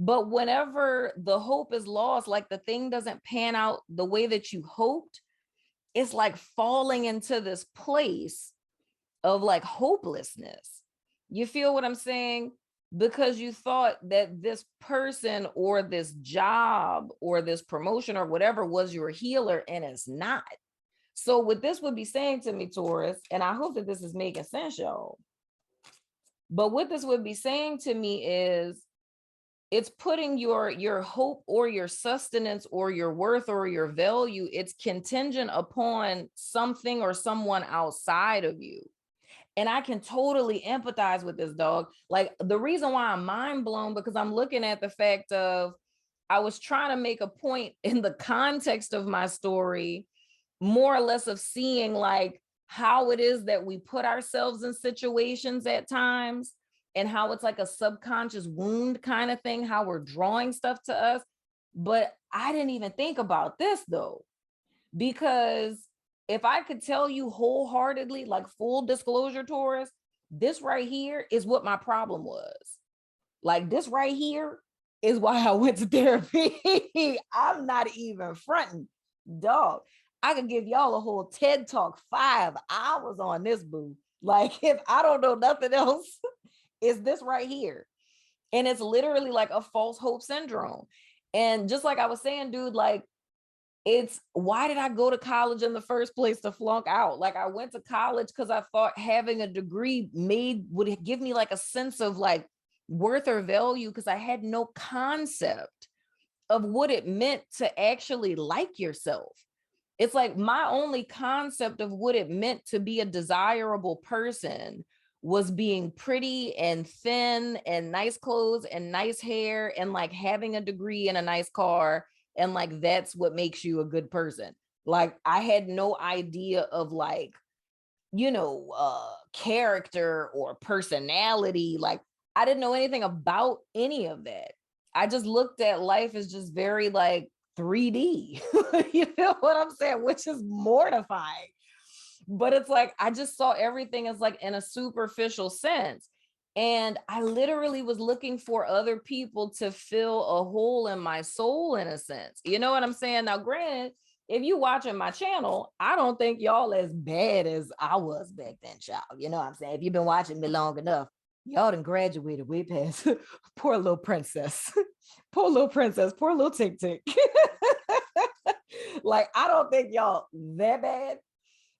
Speaker 1: But whenever the hope is lost, like the thing doesn't pan out the way that you hoped, it's like falling into this place of like hopelessness. You feel what I'm saying? Because you thought that this person or this job or this promotion or whatever was your healer, and it's not. So what this would be saying to me, Taurus, and I hope that this is making sense, y'all. But what this would be saying to me is, it's putting your hope or your sustenance or your worth or your value, it's contingent upon something or someone outside of you. And I can totally empathize with this, dog. Like the reason why I'm mind blown, because I'm looking at the fact of, I was trying to make a point in the context of my story, more or less of seeing like how it is that we put ourselves in situations at times, and how it's like a subconscious wound kind of thing, how we're drawing stuff to us. But I didn't even think about this though, because if I could tell you wholeheartedly, like full disclosure, Taurus, this right here is what my problem was. Like this right here is why I went to therapy. I'm not even fronting, dog. I could give y'all a whole TED talk 5 hours on this, boo. Like if I don't know nothing else, is this right here. And it's literally like a false hope syndrome. And just like I was saying, dude, like it's, why did I go to college in the first place to flunk out? Like I went to college because I thought having a degree would give me like a sense of like worth or value, because I had no concept of what it meant to actually like yourself. It's like my only concept of what it meant to be a desirable person was being pretty and thin and nice clothes and nice hair and like having a degree and a nice car, and like that's what makes you a good person. Like I had no idea of like, you know, character or personality. Like I didn't know anything about any of that. I just looked at life as just very like 3D. You know what I'm saying? Which is mortifying. But it's like, I just saw everything as like in a superficial sense. And I literally was looking for other people to fill a hole in my soul, in a sense. You know what I'm saying? Now, granted, if you watching my channel, I don't think y'all as bad as I was back then, child. You know what I'm saying? If you've been watching me long enough, y'all done graduated way past poor little princess. Poor little princess, poor little tick tick. Like, I don't think y'all that bad.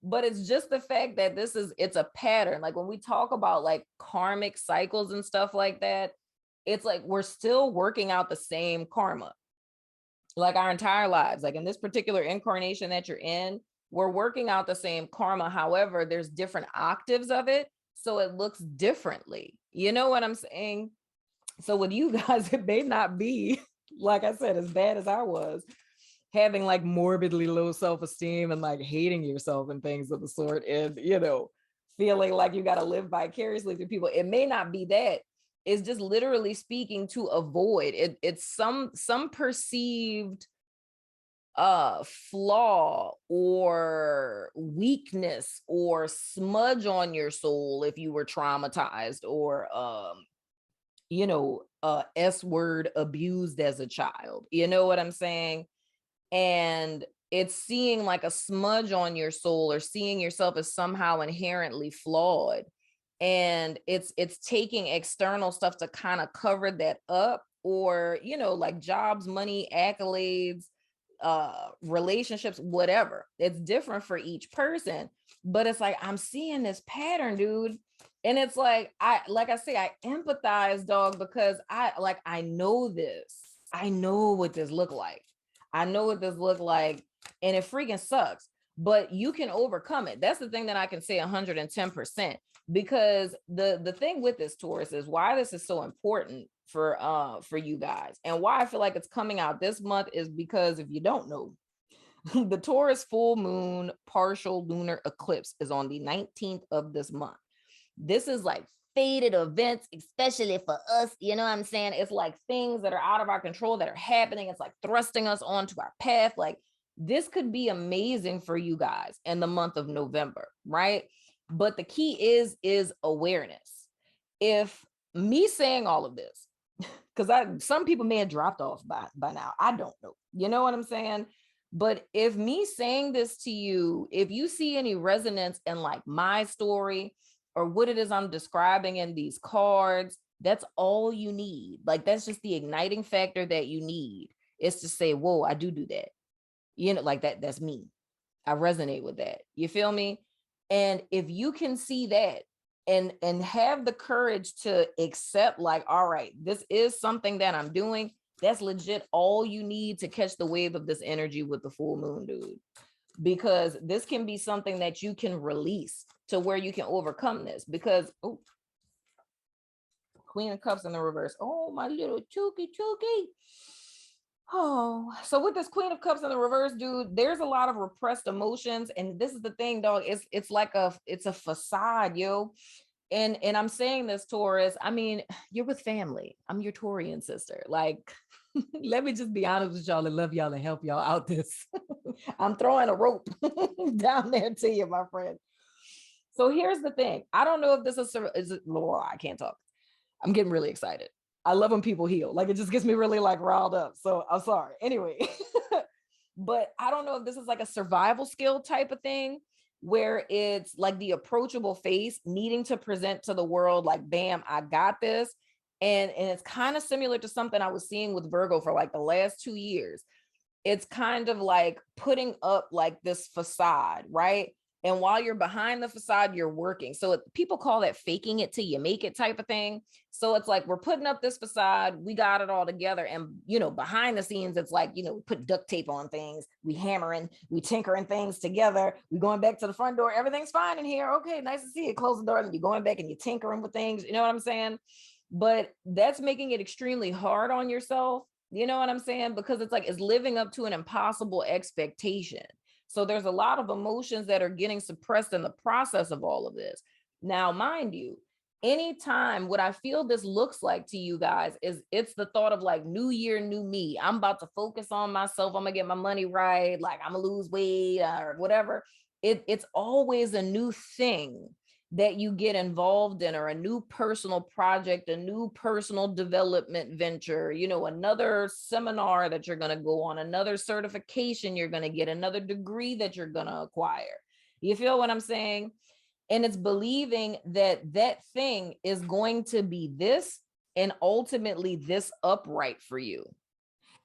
Speaker 1: But it's just the fact that it's a pattern. Like when we talk about like karmic cycles and stuff like that, it's like we're still working out the same karma, like our entire lives. Like in this particular incarnation that you're in, we're working out the same karma. However, there's different octaves of it, so it looks differently. You know what I'm saying? So with you guys, it may not be, like I said, as bad as I was, having like morbidly low self-esteem and like hating yourself and things of the sort, and, you know, feeling like you got to live vicariously through people. It may not be that, is just literally speaking to avoid it. It's some perceived flaw or weakness or smudge on your soul if you were traumatized or S word abused as a child. You know what I'm saying? And it's seeing like a smudge on your soul or seeing yourself as somehow inherently flawed. And it's taking external stuff to kind of cover that up, or, like jobs, money, accolades, relationships, whatever. It's different for each person, but it's like, I'm seeing this pattern, dude. And it's like, I empathize, dog, because I know this. I know what this look like. I know what this look like, and it freaking sucks, but you can overcome it. That's the thing that I can say 110%, because the thing with this, Taurus, is why this is so important for you guys, and why I feel like it's coming out this month is because, if you don't know, the Taurus full moon partial lunar eclipse is on the 19th of this month. This is like fated events, especially for us. You know what I'm saying? It's like things that are out of our control that are happening. It's like thrusting us onto our path. Like, this could be amazing for you guys in the month of November, right? But the key is awareness. If me saying all of this, because some people may have dropped off by now, I don't know. You know what I'm saying? But if me saying this to you, if you see any resonance in like my story or what it is I'm describing in these cards, that's all you need. Like, that's just the igniting factor that you need, is to say, whoa, I do that. Like that's me. I resonate with that. You feel me? And if you can see that and have the courage to accept, like, all right, this is something that I'm doing, that's legit all you need to catch the wave of this energy with the full moon, dude. Because this can be something that you can release to where you can overcome this. Because, oh, Queen of Cups in the reverse. Oh, my little chooky. Oh, so with this Queen of Cups in the reverse, dude, there's a lot of repressed emotions. And this is the thing, dog. It's like it's a facade, yo. And I'm saying this, Taurus, I mean, you're with family. I'm your Taurian sister. Like, let me just be honest with y'all and love y'all and help y'all out this. I'm throwing a rope down there to you, my friend. So here's the thing. I don't know if this is Laura. I can't talk. I'm getting really excited. I love when people heal. Like, it just gets me really like riled up. So I'm sorry. Anyway, but I don't know if this is like a survival skill type of thing, where it's like the approachable face needing to present to the world like, bam, I got this. And it's kind of similar to something I was seeing with Virgo for like the last 2 years. It's kind of like putting up like this facade, right? And while you're behind the facade, you're working. So people call that faking it till you make it type of thing. So it's like, we're putting up this facade, we got it all together. And, behind the scenes, it's like, we put duct tape on things, we hammering, we tinkering things together, we going back to the front door, everything's fine in here. Okay, nice to see you. Close the door, and you're going back and you're tinkering with things. You know what I'm saying? But that's making it extremely hard on yourself. You know what I'm saying? Because it's like, it's living up to an impossible expectation. So there's a lot of emotions that are getting suppressed in the process of all of this. Now, mind you, anytime what I feel this looks like to you guys is, it's the thought of like, new year, new me. I'm about to focus on myself. I'm gonna get my money right. Like, I'm gonna lose weight or whatever. It's always a new thing that you get involved in, or a new personal project, a new personal development venture, another seminar that you're going to go on, another certification you're going to get, another degree that you're going to acquire. You feel what I'm saying? And it's believing that that thing is going to be this, and ultimately this upright for you.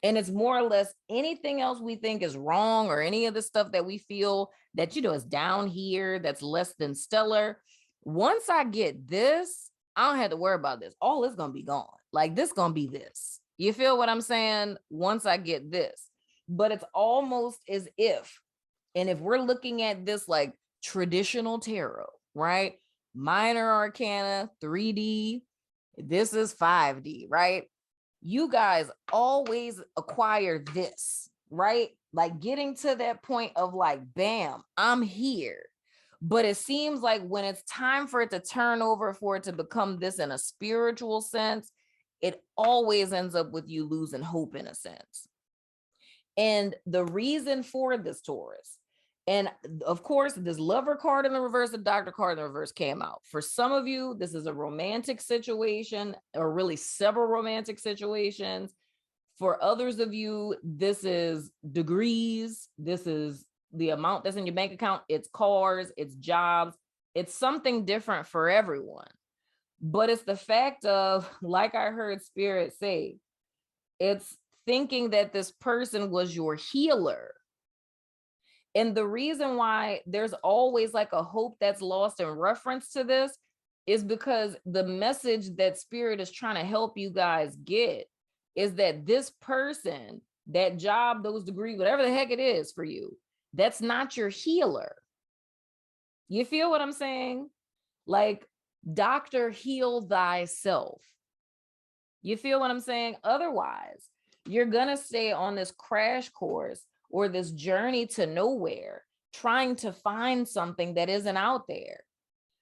Speaker 1: And it's more or less anything else we think is wrong, or any of the stuff that we feel that, is down here, that's less than stellar. Once I get this, I don't have to worry about this. All is going to be gone. Like, this going to be this. You feel what I'm saying? Once I get this. But it's almost as if, and if we're looking at this like traditional tarot, right? Minor arcana, 3D, this is 5D, right? You guys always acquire this, right? Like, getting to that point of like, bam, I'm here. But it seems like when it's time for it to turn over, for it to become this in a spiritual sense, it always ends up with you losing hope in a sense. And the reason for this, Taurus, and of course, this lover card in the reverse, the doctor card in the reverse came out. For some of you, this is a romantic situation, or really several romantic situations. For others of you, this is degrees. This is the amount that's in your bank account. It's cars, it's jobs. It's something different for everyone. But it's the fact of, like I heard Spirit say, it's thinking that this person was your healer. And the reason why there's always like a hope that's lost in reference to this is because the message that Spirit is trying to help you guys get is that this person, that job, those degrees, whatever the heck it is for you, that's not your healer. You feel what I'm saying? Like, doctor, heal thyself. You feel what I'm saying? Otherwise, you're going to stay on this crash course or this journey to nowhere, trying to find something that isn't out there.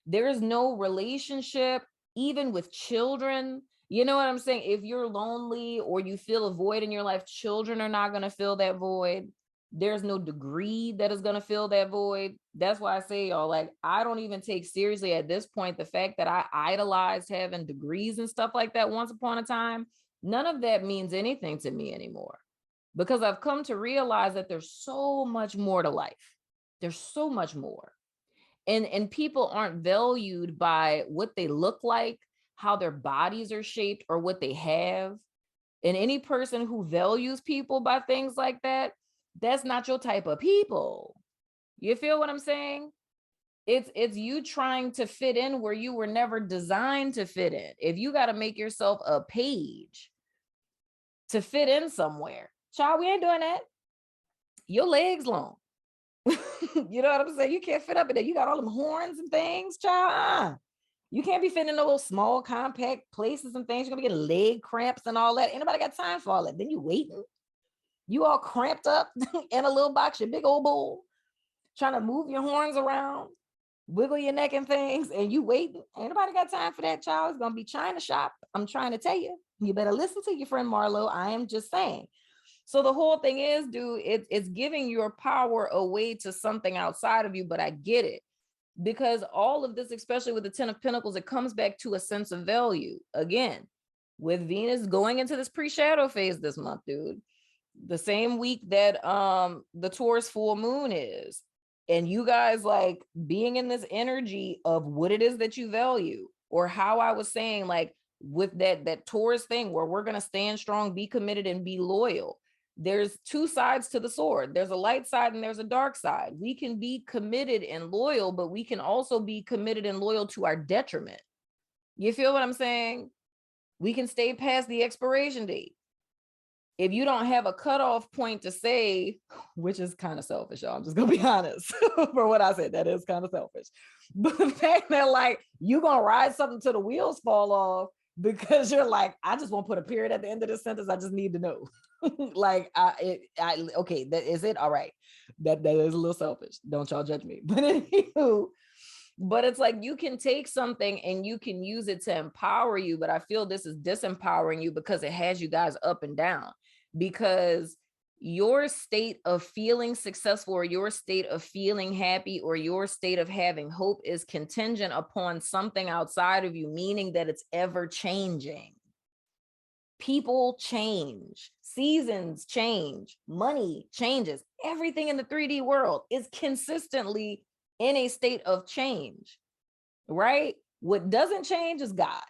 Speaker 1: There is no relationship, even with children. You know what I'm saying? If you're lonely or you feel a void in your life, children are not going to fill that void. There's no degree that is going to fill that void. That's why I say, y'all, like, I don't even take seriously at this point the fact that I idolized having degrees and stuff like that once upon a time. None of that means anything to me anymore, because I've come to realize that there's so much more to life. There's so much more. And people aren't valued by what they look like, how their bodies are shaped, or what they have. And any person who values people by things like that, that's not your type of people. You feel what I'm saying? It's you trying to fit in where you were never designed to fit in. If you got to make yourself a page to fit in somewhere, child, we ain't doing that. Your legs long. You know what I'm saying? You can't fit up in there. You got all them horns and things, child. You can't be fitting in those small, compact places and things. You're gonna get leg cramps and all that. Ain't nobody got time for all that. Then you waiting. You all cramped up in a little box, your big old bowl, trying to move your horns around, wiggle your neck and things, and you waiting. Ain't nobody got time for that, child. It's gonna be China shop. I'm trying to tell you. You better listen to your friend Marlo. I am just saying. So the whole thing is, dude, it's giving your power away to something outside of you, but I get it. Because all of this, especially with the 10 of Pentacles, it comes back to a sense of value. Again, with Venus going into this pre-shadow phase this month, dude, the same week that the Taurus full moon is, and you guys like being in this energy of what it is that you value, or how I was saying, like with that Taurus thing where we're going to stand strong, be committed, and be loyal. There's two sides to the sword. There's a light side and there's a dark side. We can be committed and loyal, but we can also be committed and loyal to our detriment. You feel what I'm saying? We can stay past the expiration date. If you don't have a cutoff point to say, which is kind of selfish, y'all, I'm just gonna be honest for what I said, that is kind of selfish. But the fact that like you're gonna ride something till the wheels fall off because you're like, I just won't put a period at the end of this sentence. I just need to know. Like, okay, that is it. All right, that is a little selfish. Don't y'all judge me. But anywho, but it's like you can take something and you can use it to empower you. But I feel this is disempowering you because it has you guys up and down. Because your state of feeling successful, or your state of feeling happy, or your state of having hope is contingent upon something outside of you, meaning that it's ever changing. People change, seasons change, money changes. Everything in the 3D world is consistently in a state of change, right? What doesn't change is God.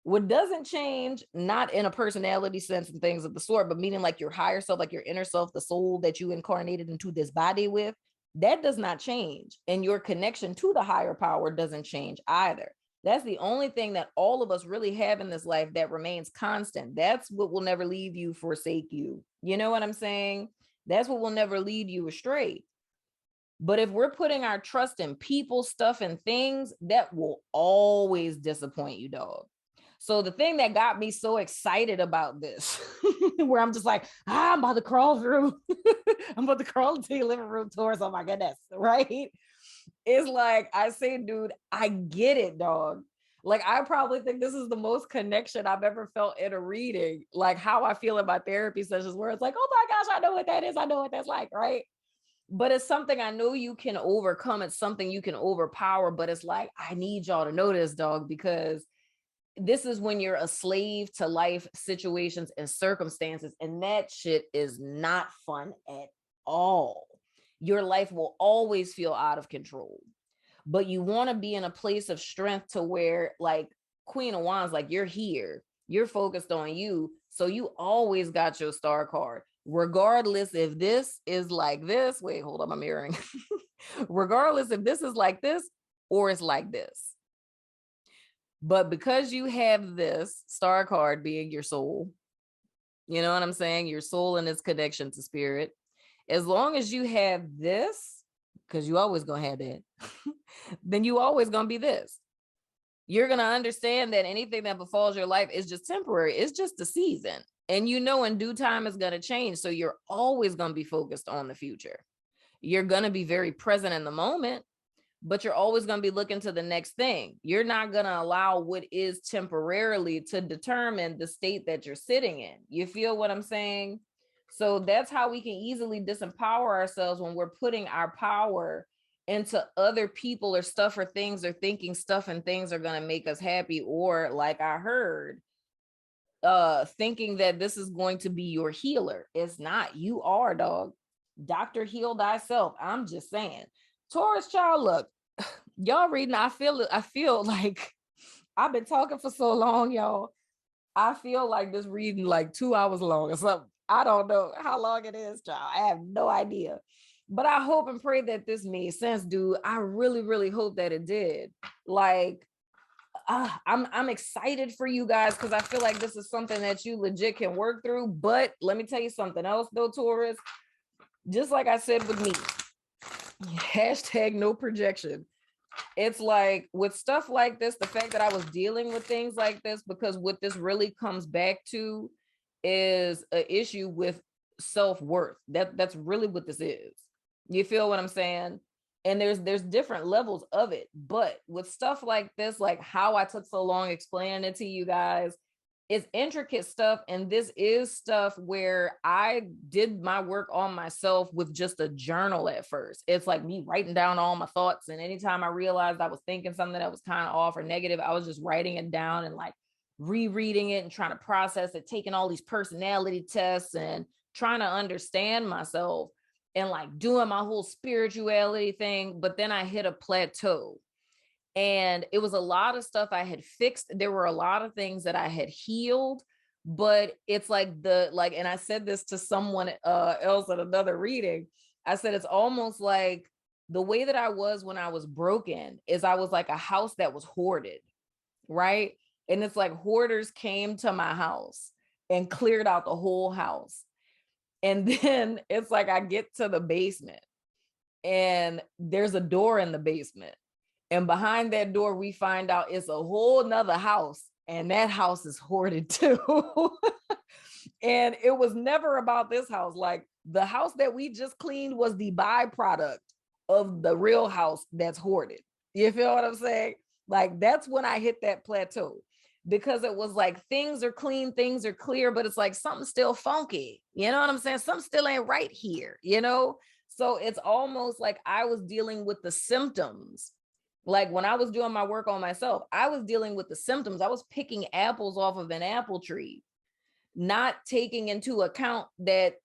Speaker 1: What doesn't change, not in a personality sense and things of the sort, but meaning like your higher self, like your inner self, the soul that you incarnated into this body with, that does not change. And your connection to the higher power doesn't change either. That's the only thing that all of us really have in this life that remains constant. That's what will never leave you, forsake you. You know what I'm saying? That's what will never lead you astray. But if we're putting our trust in people, stuff, and things, that will always disappoint you, dog. So the thing that got me so excited about this, where I'm just like, I'm about to crawl through, I'm about to crawl into your living room, Taurus, oh my goodness, right? It's like, I say, dude, I get it, dog. Like, I probably think this is the most connection I've ever felt in a reading. Like how I feel in my therapy sessions where it's like, oh my gosh, I know what that is. I know what that's like, right? But it's something I know you can overcome. It's something you can overpower. But it's like, I need y'all to know this, dog, because this is when you're a slave to life situations and circumstances. And that shit is not fun at all. Your life will always feel out of control. But you want to be in a place of strength to where, like Queen of Wands, like you're here, you're focused on you. So you always got your star card, regardless if this is like this. Wait, hold on, I'm mirroring. Regardless if this is like this or it's like this. But because you have this star card being your soul, you know what I'm saying? Your soul and its connection to spirit. As long as you have this, because you always gonna have that, then you always gonna be this. You're gonna understand that anything that befalls your life is just temporary. It's just a season. And you know in due time it's gonna change. So you're always gonna be focused on the future. You're gonna be very present in the moment, but you're always going to be looking to the next thing. You're not going to allow what is temporarily to determine the state that you're sitting in. You feel what I'm saying? So that's how we can easily disempower ourselves when we're putting our power into other people or stuff or things, or thinking stuff and things are going to make us happy. Or like I heard, thinking that this is going to be your healer. It's not. You are, dog. Doctor, heal thyself. I'm just saying. Taurus child, look, y'all reading, I feel like I've been talking for so long, y'all. I feel like this reading like 2 hours long or something. I don't know how long it is, child. I have no idea. But I hope and pray that this made sense, dude. I really, really hope that it did. Like, I'm excited for you guys because I feel like this is something that you legit can work through. But let me tell you something else, though, Taurus. Just like I said with me, hashtag no projection. It's like with stuff like this, the fact that I was dealing with things like this, because what this really comes back to is an issue with self-worth. That's really what this is. You feel what I'm saying? And there's different levels of it. But with stuff like this, like how I took so long explaining it to you guys, it's intricate stuff. And this is stuff where I did my work on myself with just a journal at first. It's like me writing down all my thoughts. And anytime I realized I was thinking something that was kind of off or negative, I was just writing it down and like rereading it and trying to process it, taking all these personality tests and trying to understand myself and like doing my whole spirituality thing. But then I hit a plateau. And it was a lot of stuff I had fixed. There were a lot of things that I had healed, but it's like and I said this to someone else at another reading. I said, it's almost like the way that I was when I was broken is I was like a house that was hoarded, right? And it's like hoarders came to my house and cleared out the whole house. And then it's like I get to the basement and there's a door in the basement. And behind that door, we find out it's a whole nother house. And that house is hoarded too. And it was never about this house. Like the house that we just cleaned was the byproduct of the real house that's hoarded. You feel what I'm saying? Like that's when I hit that plateau, because it was like things are clean, things are clear, but it's like something's still funky. You know what I'm saying? Something still ain't right here, you know? So it's almost like I was dealing with the symptoms. Like when I was doing my work on myself, I was dealing with the symptoms. I was picking apples off of an apple tree, not taking into account that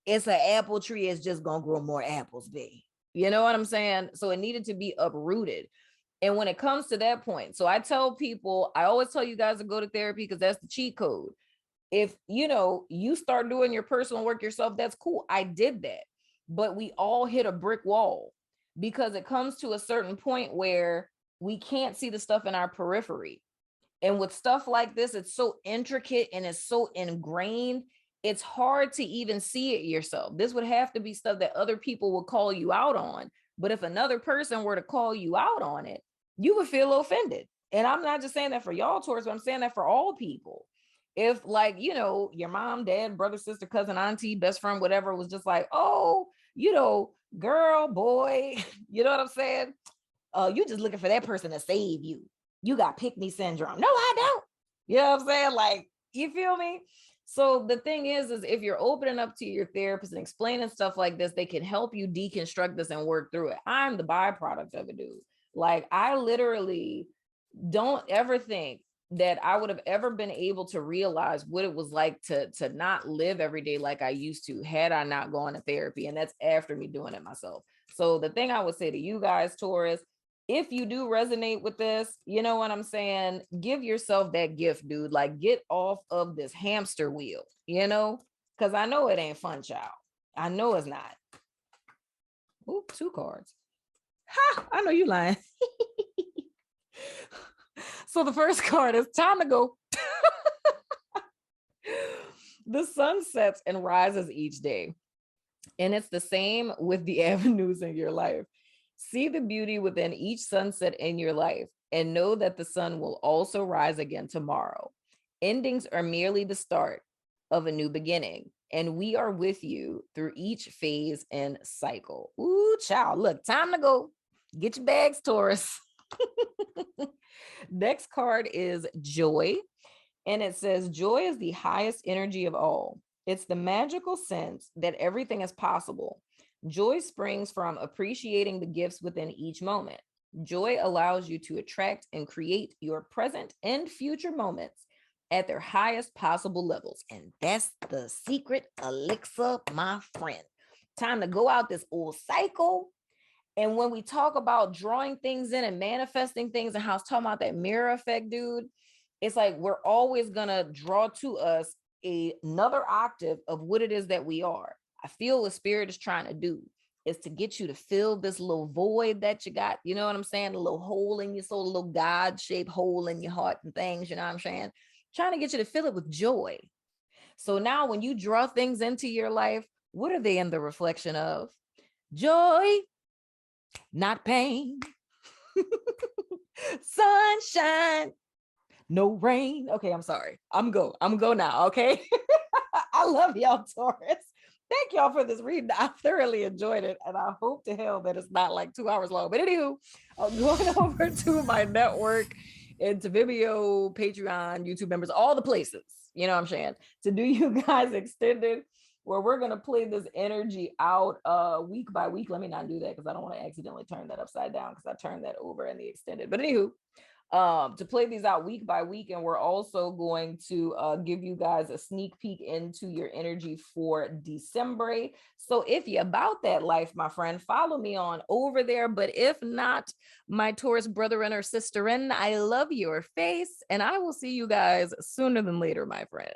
Speaker 1: it's an apple tree is just going to grow more apples, baby. You know what I'm saying? So it needed to be uprooted. And when it comes to that point, so I tell people, I always tell you guys to go to therapy because that's the cheat code. If, you start doing your personal work yourself, that's cool. I did that. But we all hit a brick wall, because it comes to a certain point where we can't see the stuff in our periphery. And with stuff like this, it's so intricate and it's so ingrained, it's hard to even see it yourself. This would have to be stuff that other people would call you out on. But if another person were to call you out on it, you would feel offended. And I'm not just saying that for y'all, Taurus, but I'm saying that for all people. If your mom, dad, brother, sister, cousin, auntie, best friend, whatever, was just like, oh, girl, boy, you know what I'm saying? You just looking for that person to save you. You got pick me syndrome. No, I don't. You know what I'm saying? Like, you feel me? So the thing is if you're opening up to your therapist and explaining stuff like this, they can help you deconstruct this and work through it. I'm the byproduct of it, dude. Like, I literally don't ever think that I would have ever been able to realize what it was like to not live every day like I used to had I not gone to therapy. And that's after me doing it myself. So the thing I would say to you guys, Taurus, if you do resonate with this, you know what I'm saying? Give yourself that gift, dude. Like, get off of this hamster wheel, because I know it ain't fun, child. I know it's not. Ooh, 2 cards. Ha! I know you lying. So the first card is time to go. The sun sets and rises each day. And it's the same with the avenues in your life. See the beauty within each sunset in your life and know that the sun will also rise again tomorrow. Endings are merely the start of a new beginning, and we are with you through each phase and cycle. Ooh, child, look, time to go. Get your bags, Taurus. Next card is joy. And it says, joy is the highest energy of all. It's the magical sense that everything is possible. Joy springs from appreciating the gifts within each moment. Joy allows you to attract and create your present and future moments at their highest possible levels. And that's the secret elixir, my friend. Time to go out this old cycle. And when we talk about drawing things in and manifesting things, and how I was talking about that mirror effect, dude, it's like we're always going to draw to us another octave of what it is that we are. I feel what spirit is trying to do is to get you to fill this little void that you got. You know what I'm saying? A little hole in your soul, a little God-shaped hole in your heart and things. You know what I'm saying? Trying to get you to fill it with joy. So now when you draw things into your life, what are they in the reflection of? Joy, not pain. Sunshine, no rain. Okay, I'm sorry. I'm go now. Okay. I love y'all, Taurus. Thank y'all for this reading. I thoroughly enjoyed it. And I hope to hell that it's not like 2 hours long. But anywho, I'm going over to my network and to Vimeo, Patreon, YouTube members, all the places, you know what I'm saying, to do you guys extended, where we're going to play this energy out week by week. Let me not do that because I don't want to accidentally turn that upside down, because I turned that over in the extended. But anywho, to play these out week by week. And we're also going to give you guys a sneak peek into your energy for December. So if you're about that life, my friend, follow me on over there. But if not, my Taurus brethren or sisterin, I love your face, and I will see you guys sooner than later, my friends.